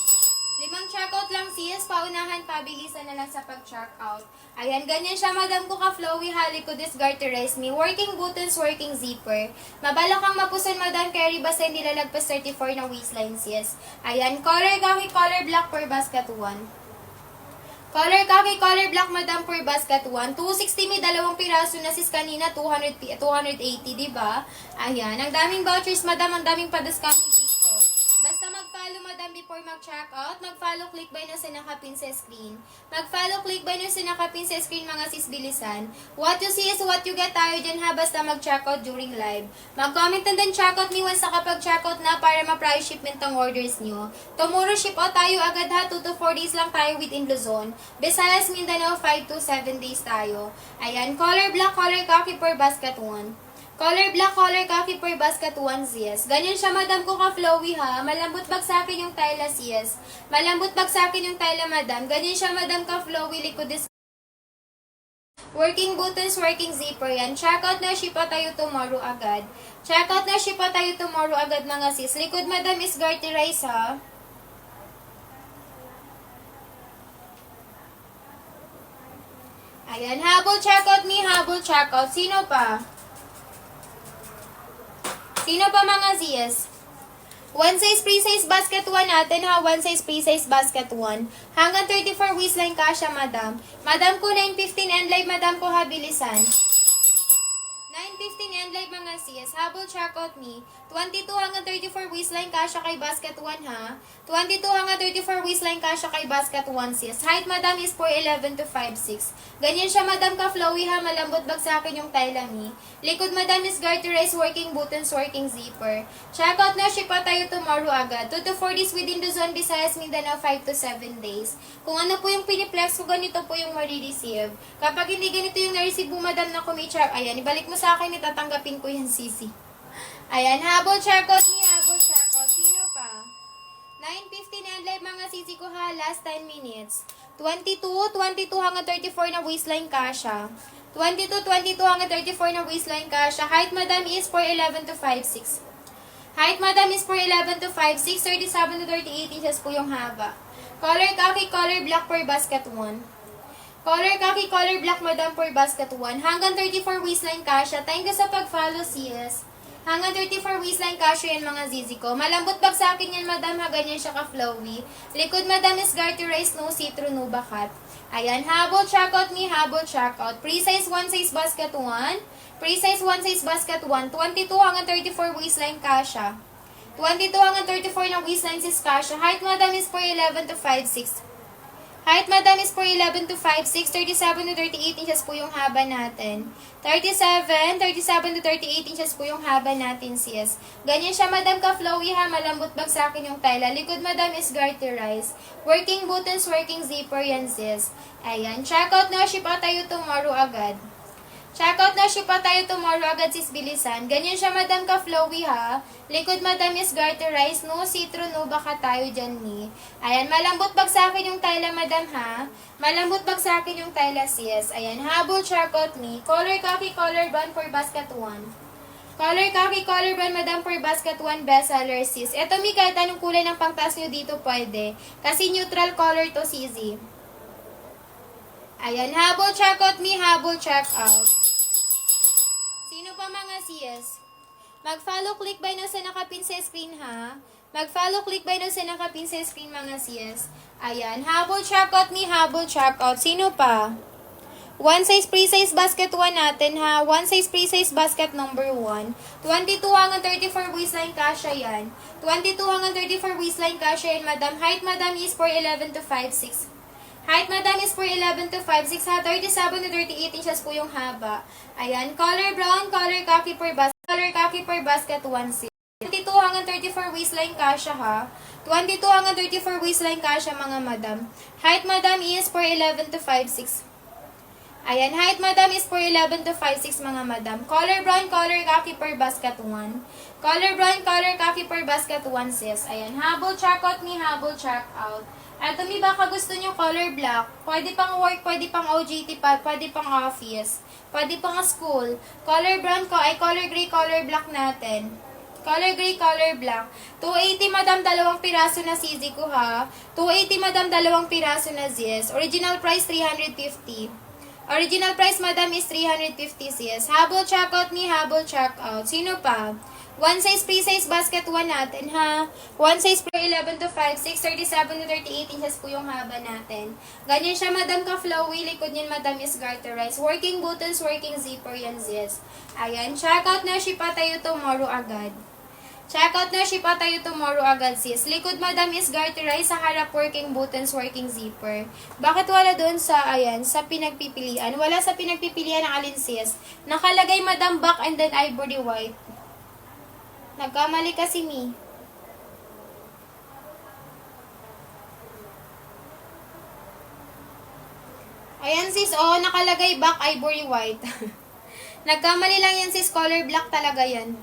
5 checkout lang sis, paunahan, pabilisan na lang sa pag-checkout. Ayan, ganyan siya, madam ko ka-flowy, halikod is garterize me. Working buttons, working zipper. Mabala kang mapuson, madam, carry basta hindi lalagpas 34 na waistline sis. Ayan, color kaki, color black per basket 1. Color kaki, color black, madam, per basket 1. 260 may dalawang piraso na sis kanina, 280, diba? Ayan, ang daming vouchers, madam, ang daming pa-discounting dito. Basta mag-follow, madam, before mag-check out. Mag-follow, click by na sa nakapin sa screen. Mag-follow, click by na sa nakapin sa screen, mga sis, bilisan. What you see is what you get tayo dyan ha, basta mag-check out during live. Mag-comment and then check out me once nakapag-check out na para ma-price shipment ang orders nyo. Tomorrow ship out tayo agad ha, 2 to 4 days lang tayo within Luzon. Visayas, Mindanao, 5 to 7 days tayo. Ayan, color black, color khaki per basket 1. Color black, color khaki per basket 1 sis. Ganyan siya, madam ko ka-flowy ha. Malambot bag sa akin yung tela sis. Malambot bag sa akin yung tela, madam. Ganyan siya, madam ka-flowy, likod is working buttons, working zipper yan. Check out na, ship out tayo tomorrow agad. Check out na, ship out tayo tomorrow agad, mga sis. Likod, madam, is garterize ha. Ayan, habol check out me, habol check out. Sino pa? Sino pa mga sis? 1 size pre-size basket 1 natin ha. 1 size pre-size basket 1. Hanggang 34 waistline kasha, madam. Madam ko 9:15 and live, madam ko ha, bilisan. 9:15 and live, mga sis. Habol check out me. 22 hanggang 34 waistline kasha kay basket 1 ha. 22 hanggang 34 waistline kasha kay basket 1 sis. Height, madam, is 4'11 to 5'6. Ganyan siya, madam ka-flowy ha. Malambot bag sa akin yung tailami. Likod, madam, is garterize, working buttons, working zipper. Check out na, ship out tayo tomorrow agad. 2 to 4 days within Luzon, Visayas, Mindanao, 5 to 7 days. Kung ano po yung piniplex ko, ganito po yung marireceive. Kapag hindi ganito yung na-receive mo, madam, na kumichar, ayan, ibalik mo sa akin, itatanggapin ko yan, sisi. Ayan, habol checkout ni habol checkout. Sino pa? 9:15 and live, mga sisi ko ha, last 10 minutes. 22 hanggang 34 na waistline kasha. 22 hanggang 34 na waistline kasha. Height, madam, is 4'11 to 5'6. Height, madam, is 4'11 to 5'6. 37 to 38 inches po yung haba. Color khaki, color black per basket 1. Color khaki, color black, madam, per basket 1. Hanggang 34 waistline kasha. Thank you sa pag-follow, sis. Hanggang 34 waistline kasha yan, mga zizi ko. Malambot bag sa akin yan, madam, ha. Ganyan siya ka-flowy. Likod, madam, is garterize, no see-through, no bakat. Ayan, habol checkout ni habol checkout. Pre-size 1 size basket 1. Pre-size 1 size basket 1. 22 hanggang 34 waistline kasha. 22 hanggang 34 ng waistline sis kasha. Height, madam, is 4'11 to 5'6. Height, madam, is 4'11 to 5'6". 37 to 38 inches po yung haba natin. 37 to 38 inches po yung haba natin, sis. Ganyan siya, madam, ka-flowy ha. Malambot bag sa akin yung tela. Likod, madam, is garterize. Working buttons, working zipper yan, sis. Ayan. Check out na. Ship out tayo tomorrow agad. Check out na, ship out tayo tomorrow agad, sis, bilisan. Ganyan siya, madam, ka-flowy ha. Likod, madam, is garterize, no see-through, no baka tayo dyan ni. Ayan, malambot bag sa akin yung tela, madam ha. Malambot bag sa akin yung tela, sis. Ayan, habol, check out me. Color khaki, color brown for basket 1. Color khaki, color brown, madam, for basket 1, best seller, sis. Eto, mi, kahit anong kulay ng pangtas nyo dito pwede. Kasi neutral color to, CZ. Ayan, habol, check out me, habol, check out. Sino pa mga sis? Mag-follow, click by na sa nakapin sa screen ha. Mag-follow, click by na sa nakapin sa screen, mga sis. Ayan, habol, check out me, habol, check out. Sino pa? 1 size pre-size basket 1 natin ha. 1 size pre-size basket number 1. 22 hanggang 34 waistline kasha yan. 22 hanggang 34 waistline kasha yan, madam. Height, madam, is 4'11 to 5'6. Height, madam, is 4'11 to 5'6 ha. 37 to 38 inches po yung haba. Ayan, color brown, color khaki per basket. color khaki per basket 1 sis. 22 hanggang 34 waistline kasha ha. 22 hanggang 34 waistline kasha mga madam. Height madam is 4'11 to 5'6". Ayan, height madam is 4'11 to 5'6" mga madam. Color brown, color khaki per basket 1. Color brown, color khaki per basket 1 sis. Ayan, habol check out ni habol check out. At mi baka gusto nyo color black, pwede pang work, pwede pang OJT pa, pwede pang office, pwede pang school. Color brown ko ay color gray, color black natin. Color gray, color black. 280 madam, dalawang piraso na CZ ko ha. 280 madam, dalawang piraso na ZS. Original price 350. Original price madam is 350 sis. Habol checkout ni habol checkout. Sino pa? One size pre-size basket 1 natin ha. One size pre 11 to 5, 6, 37 to 38 inches po yung haba natin. Ganyan siya madam ka flowy. Likod niyan madam is garterized. Working buttons, working zipper yan sis. Ayan. Checkout na shipa tayo tomorrow agad. Checkout na shipa tayo tomorrow agad sis. Likod madam is garterized, sa harap working buttons, working zipper. Bakit wala doon sa, ayan, sa pinagpipilian? Wala sa pinagpipilian ng alin sis. Nakalagay madam black and then ivory white. Nagkamali kasi mi. Ayan sis, oh, nakalagay black, ivory white. Nagkamali lang yan sis, color black talaga yan.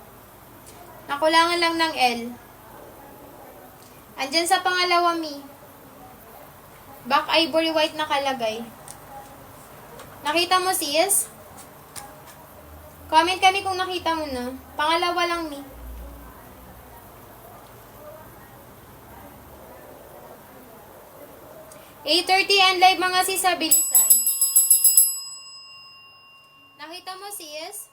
Nakulangan lang ng L. Andyan sa pangalawa, mi. Back ivory white nakalagay. Nakita mo, sis? Comment kami kung nakita mo na. Pangalawa lang, mi. (8:30) and live mga sis, sa bilisan. Nakita mo, sis?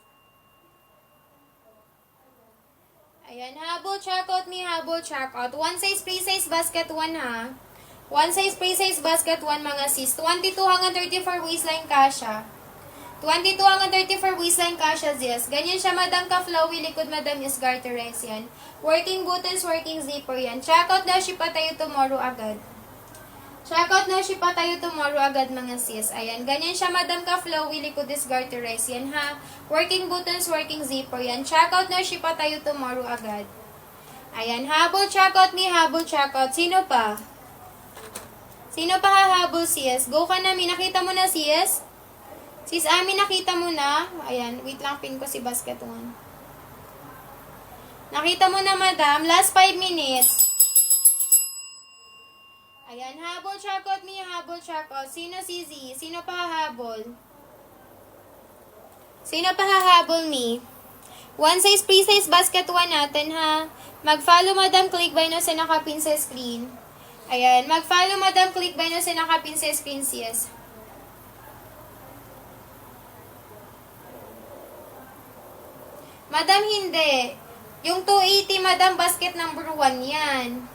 Ayan, habol checkout ni habol checkout. One size pre-size basket 1 ha. One size pre-size basket 1 mga sis. 22 hanggang 34 waistline kasha. 22 hanggang 34 waistline kasha sis. Ganyan siya madam ka flowy. Likod madam is garterized yan. Working buttons, working zipper yan. Checkout na shipa tayo tomorrow agad. Checkout na shipa tayo tomorrow agad mga sis. Ayan, ganyan siya madam ka flowy, likod is garterized yan ha. Working buttons, working zipper yan. Checkout na shipa tayo tomorrow agad. Ayan, habol checkout ni habol checkout. Sino pa? Sino pa hahabol sis? Go ka na, mi. Nakita mo na sis? Sis Ami, nakita mo na? Ayan, wait lang, pin ko si basket 1. Nakita mo na madam, last 5 minutes. Ayan, habol checkout mi, habol checkout. Sino CZ? Sino pa hahabol? Sino pa hahabol mi? One size pre-size basket 1 natin ha. Mag-follow madam, click by no sa nakapin sa screen. Ayan, mag-follow madam, click by no sa nakapin sa screen sis. Madam, hindi. Yung 280 madam, basket number 1 yan.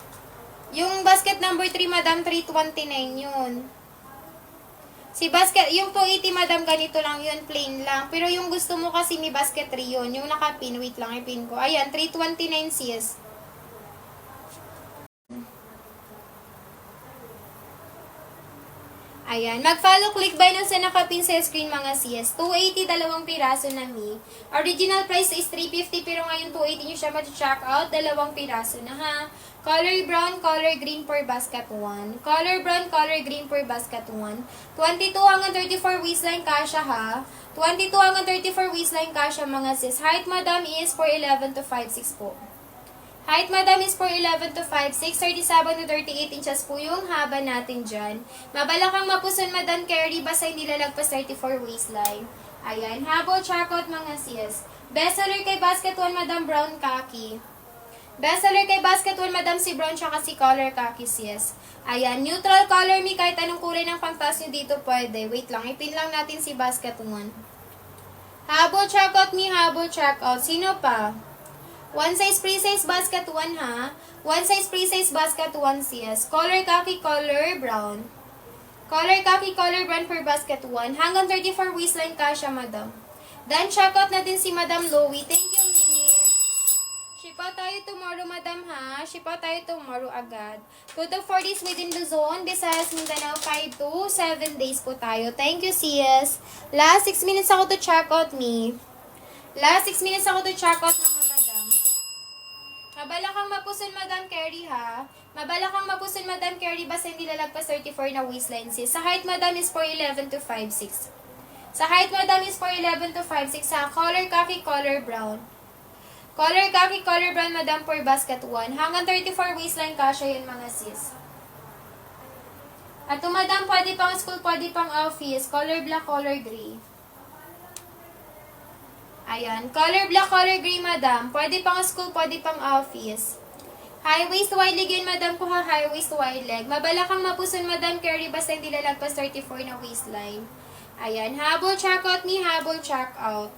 Yung basket number 3, madam, 329 yun. Si basket, yung 280, madam, ganito lang yun, plain lang. Pero yung gusto mo kasi ni basket 3 yun. Yung nakapin, wait lang, ipin ko. Ayan, 329 sis. Ayan, mag-follow, click by nun sa nakapin sa screen mga sis. 280, dalawang piraso na mi. Original price is 350, pero ngayon 280 nyo siya mag-check out. Dalawang piraso na ha. Color brown, color green per basket 1. Color brown, color green per basket 1. 22 hanggang 34 waistline kasha ha. 22 hanggang 34 waistline kasha mga sis. Height madam is 4'11 to 5'6 po. Height madam is 4'11 to 5'6", 37 to 38 inches po yung haba natin dyan. Mabalakang mapuson madam carry, basta hindi lalagpas 34 waistline. Ayan, habol checkout mga sis. Bestseller kay basket 1 madam brown khaki. Bestseller kay basket 1 madam si brown tsaka si color khaki sis. Ayan, neutral color mi, kahit anong kulay ng pangtas nyo dito pwede. Wait lang, ipin lang natin si basket 1. Habol checkout mi, habol checkout. Sino pa? One size pre-size basket 1 ha. One size pre-size basket 1 sis. Color khaki, color brown. Color khaki, color brown per basket 1. Hanggang 34 waistline kasha madam. Then checkout na din si Madam Lowy. Thank you, miss. Shipa tayo tomorrow madam ha. Shipa tayo tomorrow agad. 2 to 4 days within Luzon, Visayas, Mindanao. 5 to 7 days po tayo. Thank you sis. Last 6 minutes ako to checkout me. Last 6 minutes ako to check out mga madam. Mabala kang mapuson, Madam Carrie, ha? Mabala kang mapuson, Madam Carrie, basta hindi lalagpas 34 na waistline, sis. Sa height, Madam, is 4'11 to 5'6". Sa height, Madam, is 4'11 to 5'6", ha? Color khaki, color brown. Color khaki, color brown, Madam, for basket 1. Hanggang 34 waistline, kasya yun, mga sis. At Madam, pwede pang school, pwede pang office. Color black, color gray. Ayan. Color black, color gray, Madam. Pwede pang school, pwede pang office. High waist, wide leg yun, Madam, kuha high waist, wide leg. Mabala kang mapuson, Madam Carrie, basta hindi lalagpas 34 na waistline. Ayan. Habol, check out me, habol, check out.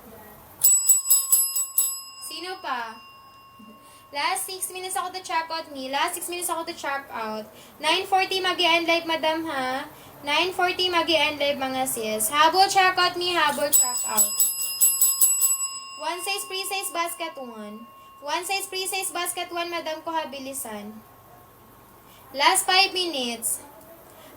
Sino pa? Last 6 minutes ako to check out me. Last 6 minutes ako to check out. 9:40 mag-i-end live, Madam, ha? 9:40 mag-i-end live, mga sis. Habol, check out me, habol, check out. One size pre-size basket 1. One size pre-size basket 1, Madam, ko habilisan. Last 5 minutes.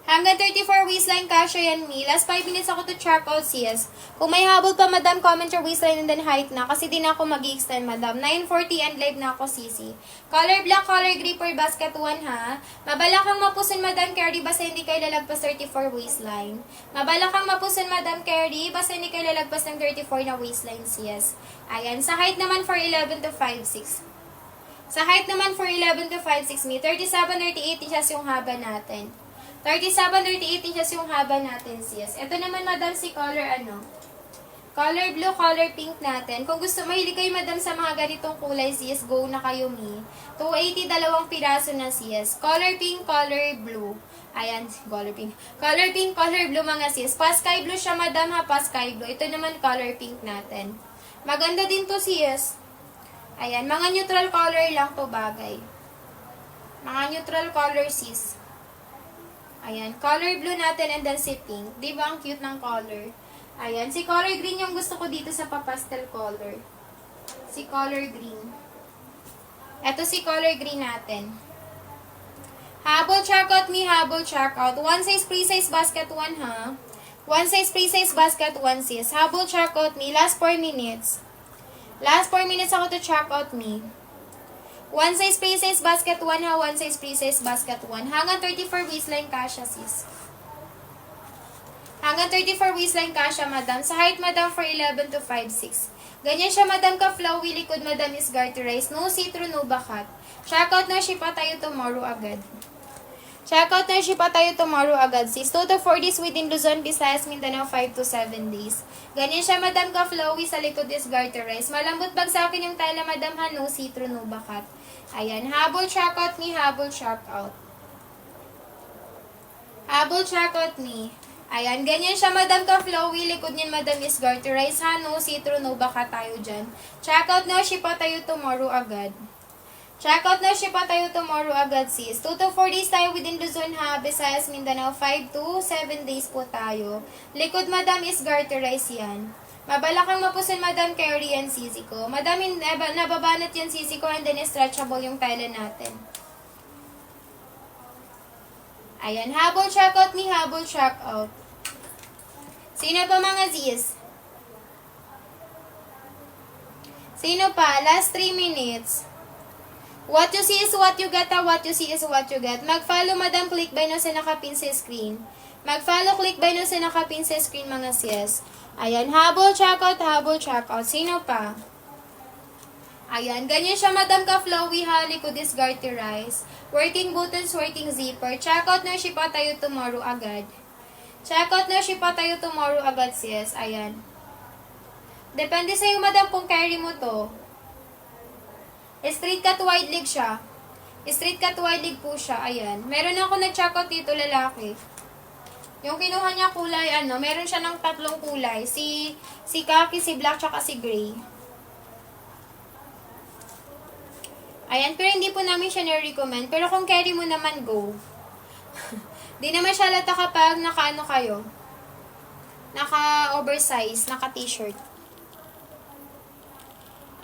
Hanggang 34 waistline, kasya yan, me. Last 5 minutes ako to check out, sis. Kung may habol pa, Madam, comment your waistline and then height na. Kasi di na ako mag-extend, Madam. 9:40 and live na ako, sisi. Color black, color gray for basket 1, ha? Mabala kang mapuson, Madam Carrie, basta hindi kayo lalagpas 34 waistline. Mabala kang mapuson, Madam Carrie, basta hindi kayo lalagpas ng 34 na waistline, sis. Ayan. Sa height naman, 4'11 to 5'6". Sa height naman, 4'11 to 5'6", me. 37-38 inches yung haba natin. 37-38 inches yung haba natin, sis. Ito naman, Madam, si color color blue, color pink natin. Kung gusto, mahilig kayo, Madam, sa mga ganitong kulay, sis, go na kayo, me. 280, dalawang piraso na, sis. Color pink, color blue. Ayan, color pink. Color pink, color blue, mga sis. Pa sky blue siya, Madam, ha, pa sky blue. Ito naman, color pink natin. Maganda din to, sis. Ayan, mga neutral color lang to bagay. Mga neutral color, sis. Ayan, color blue natin and then si pink. Di ba ang cute ng color? Ayan, si color green yung gusto ko dito sa pastel color. Si color green. Ito si color green natin. Habol, check out me, habol, check out. One size pre-size basket 1, ha? One size pre-size basket 1, sis. Habol, check out me. Last 4 minutes. Last 4 minutes ako to check out me. One size pre-size basket 1, ha? One size pre-size basket 1. Hanggang 34 waistline kasha, sis. Hanggang 34 waistline kasha, Madam. Sa height, Madam, 4'11 to 5'6". Ganyan siya, Madam, ka-flowy likod, Madam, is garterized. No see-through, no bakat. Check out na, shipa tayo tomorrow agad. Check out na, shipa tayo tomorrow agad, sis. 2 to 4 days within Luzon, Visayas, Mindanao, 5 to 7 days. Ganyan siya, Madam, ka-flowy sa likod is garterized. Malambot bagsakin yung tela, Madam, ha? No see-through, no bakat. Ayan, habol, check out me, habol, check out. Habol, check out me. Ayan, ganyan siya, Madam, ka-flowy. Likod niyan, Madam, is garterized, ha? No see-through, no baka tayo dyan. Check out na, shipa tayo tomorrow agad. Check out na, shipa tayo tomorrow agad, sis. 2 to 4 days tayo within Luzon, ha? Visayas, Mindanao, 5 to 7 days po tayo. Likod, Madam, is garterized yan. Mabala kang mapusin, Madam Carrie, and sisi ko. Madam, nababanat yan, sisi ko, and then stretchable yung tela natin. Ayan, habol, check out me, habol, check out. Sino pa, mga zis? Sino pa? Last 3 minutes. What you see is what you get, what you see is what you get. Mag-follow, Madam, click by no sa nakapin sa screen. Mag-follow, click by no sa nakapin sa screen, mga sis. Ayan, habol, check out, habol, check out. Sino pa? Ayan, ganyan siya, Madam, ka-flowy, ha, likod is garterized. Working buttons, working zipper. Check out na, shipa tayo tomorrow agad. Check out na, shipa tayo tomorrow agad, sis. Ayan. Depende sa'yo, Madam, kung carry mo to. Straight cut wide leg siya. Straight cut wide leg po siya. Ayan. Meron ako nag-check out dito, lalaki. Yung kinuha niya kulay, meron siya ng 3 kulay. Si khaki, si black, tsaka si gray. Ayan, pero hindi po namin siya nire-recommend. Pero kung carry mo naman, go. Di naman siya lata kapag naka-ano kayo. Naka-oversize, naka-t-shirt.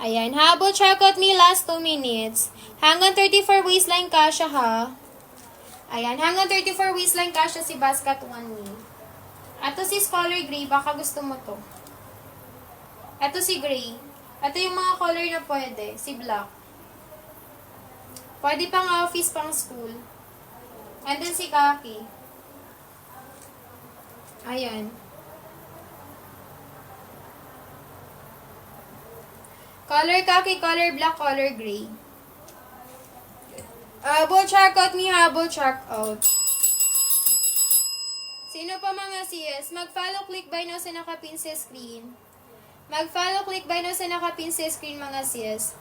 Ayan, habol, check out me, last 2 minutes. Hanggang 34 waistline ka siya, ha? Ayan, hanggang 34 waistline ka siya si basket 1 me. Ato si color gray, baka gusto mo to. Ito si gray. Ito yung mga color na pwede. Si black. Pwede pang office, pang school. And then si khaki. Ayan. Color khaki, color black, color gray. Habol checkout me, habol checkout. Sino pa mga CS? Mag-follow, click by now sa nakapin sa screen. Mag-follow, click by now sa nakapin sa screen mga CS.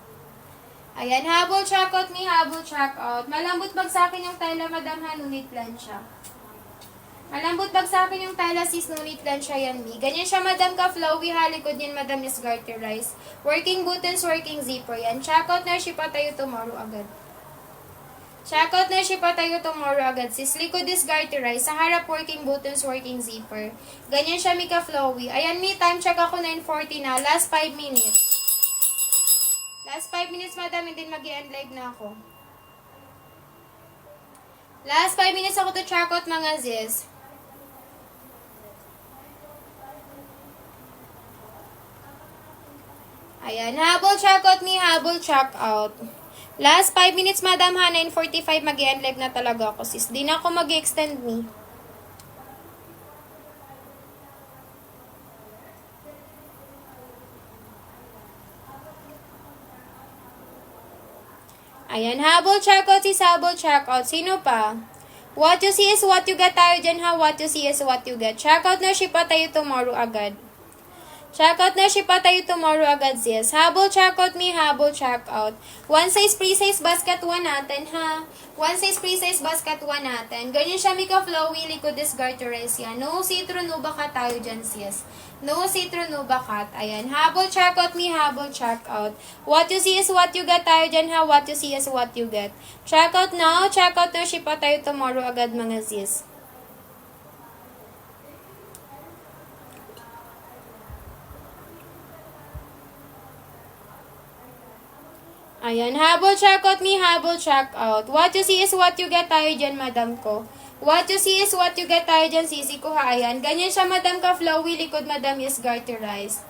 Ayan, habol checkout me, habol checkout. Malambot bag sa akin yung tela, madam ha, nunit plancha. Malambot bag sa akin yung tela, sis, nunit plancha yan, mi. Ganyan siya, madam ka, flowy, halikod yan, madam is garterize. Working buttons, working zipper yan. Checkout na, ship tayo tomorrow agad. Checkout na ship tayo tomorrow agad, sis. Likod is garterize. Sa harap, working buttons, working zipper. Ganyan siya, Mika Flowy. Ayan, mi, time check ako, 9:40 na. Last 5 minutes. Last 5 minutes, madam, and then mag-i-end live na ako. Last 5 minutes ako to checkout, mga sis. Ayan, habol checkout ni habol checkout. Last 5 minutes, madam ha, 9:45, mag-i-end live na talaga ako, sis. Di na ako mag-extend ni. Ayan, habol checkout, sis, habol checkout. Sino pa? What you see is what you get tayo dyan ha, what you see is what you get. Checkout na, ship tayo tomorrow agad. Checkout na, ship tayo tomorrow agad, sis. Habol, checkout me, habol, checkout. One size, pre-size, basket 1 natin, ha? One size, pre-size, basket 1 natin. Ganyan siya, Mika Flowy, likod is garterize yan. No citron, no bakat tayo dyan, sis. No citron, no bakat. Ayan, habol, checkout me, habol, checkout. What you see is what you get tayo dyan, ha? What you see is what you get. Checkout now, checkout na, ship tayo tomorrow agad, mga sis. Ayan, habol checkout me, habol checkout. What you see is what you get tayo dyan, madam ko. What you see is what you get tayo dyan, sisi ko ha. Ayan, ganyan siya, madam ka, flowy. Likod, madam, is garterize.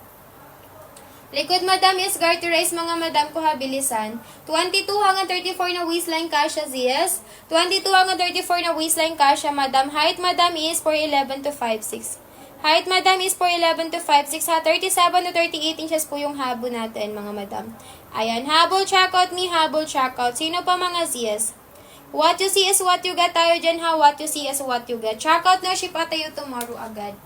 Likod, madam, is garterize, mga madam ko ha, bilisan. 22 hanggang 34 na waistline kasha, sis. 22 hanggang 34 na waistline kasha, madam. Height, madam, is 4'11 to 5'6". Height, madam, is 4'11 to 5'6", ha. 37 to 38 inches po yung habo natin, mga madam. Ayan, habol, checkout me, habol, checkout. Sino pa mga sis? What you see is what you get tayo dyan, ha. What you see is what you get. Checkout na, ship tayo tomorrow agad.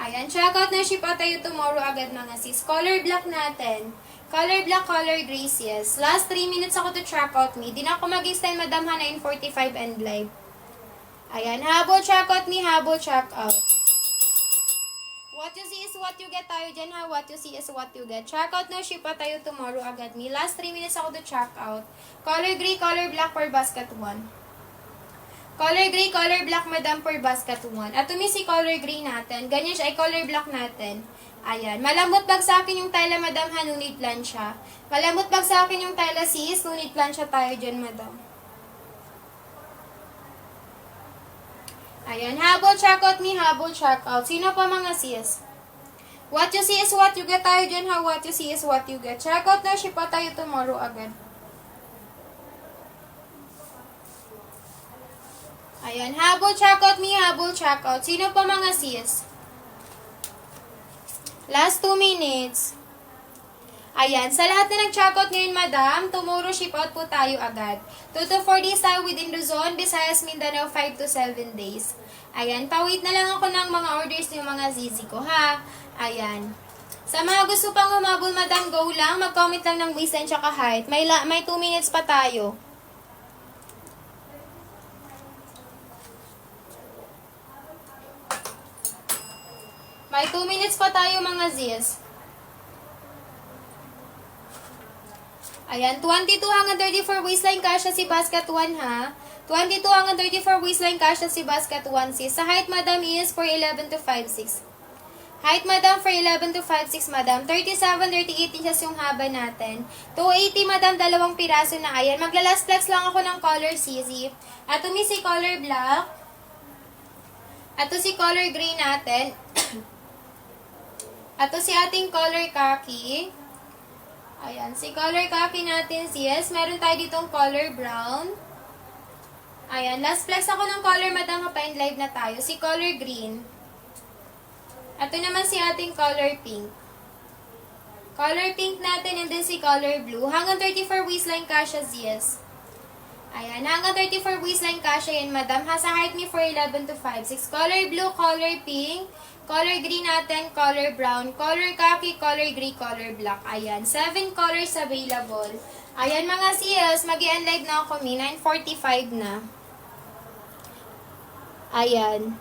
Ayan, checkout na, ship tayo tomorrow agad, mga sis. Color black natin. Color black, color gray, sis. Last 3 minutes ako to checkout me. Di na ako mag-extend, madam, ha. 9:45 end live. Ayan, habol, checkout me, habol, checkout. What you see is what you get tayo dyan, ha. What you see is what you get. Checkout na, ship tayo tomorrow agad. Me. Last 3 minutes ako to checkout. Color gray, color black per basket 1. Color gray, color black, madam, per basket 1. At si color gray natin. Ganyan siya, ay color black natin. Ayan. Malambot bag sa akin yung tela, madam, ha. Nunit plan siya. Malambot bag sa akin yung tela, sis. Nunit plan siya tayo dyan, madam. Ayan, habol, checkout me, habol, checkout. Sino pa mga sis? What you see is what you get tayo dyan, ha? What you see is what you get. Checkout na, ship tayo tomorrow agad. Ayan, habol, checkout me, habol, checkout. Sino pa mga sis? Last 2 minutes. Ayan, sa lahat na nag-checkout ngayon, madam, tomorrow ship out po tayo agad. 2 to 4 days tayo within Luzon, Visayas, Mindanao, 5 to 7 days. Ayan, pawait na lang ako ng mga orders ng mga zizi ko, ha? Ayan. Sa mga gusto pang humabol, madam, go lang. Mag-comment lang ng waistline tsaka height. May 2 minutes pa tayo. May 2 minutes pa tayo, mga zis. Ayan, 22 hanggang 34 waistline kasha si basket 1, ha? 22 hanggang 34 waistline kasha si basket 1, sis. Sa height, madam, is 4'11 to 5'6". Height, madam, 4'11 to 5'6", madam. 37, 38 inches yung haba natin. 280, madam, dalawang piraso na. Ayan, magla-last flex lang ako ng color CZ. At si color black. At si color gray natin. At si ating color khaki. Ayan, si color copy natin, sis. Meron tayo ditong color brown. Ayan, last flex ako ng color, madam, pa-in live na tayo. Si color green. Ito naman si ating color pink. Color pink natin and then si color blue. Hanggang 34 waistline kasha, sis. Ayan, hanggang 34 waistline kasha yan, madam. Ha, sa height ni 4'11 to 5'6". Color blue, color pink, color green natin, color brown, color khaki, color gray, color black. Ayan, 7 colors available. Ayan, mga sis, mag-i-end live na ako, 9:45 na. Ayan.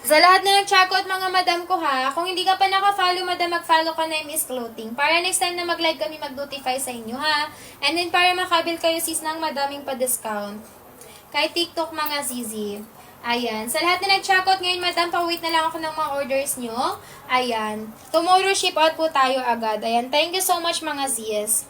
Sa lahat na nag-checkout, mga madam ko ha, kung hindi ka pa naka-follow, madam, mag-follow ka na Miss Clothing. Para next time na mag-live kami, mag-notify sa inyo ha. And then para makabil kayo sis ng madaming pa-discount. Kay TikTok, mga zizi. Ayan. Sa lahat na nag-checkout ngayon, madam, pa-wait na lang ako ng mga orders nyo. Ayan. Tomorrow ship out po tayo agad. Ayan. Thank you so much, mga sis.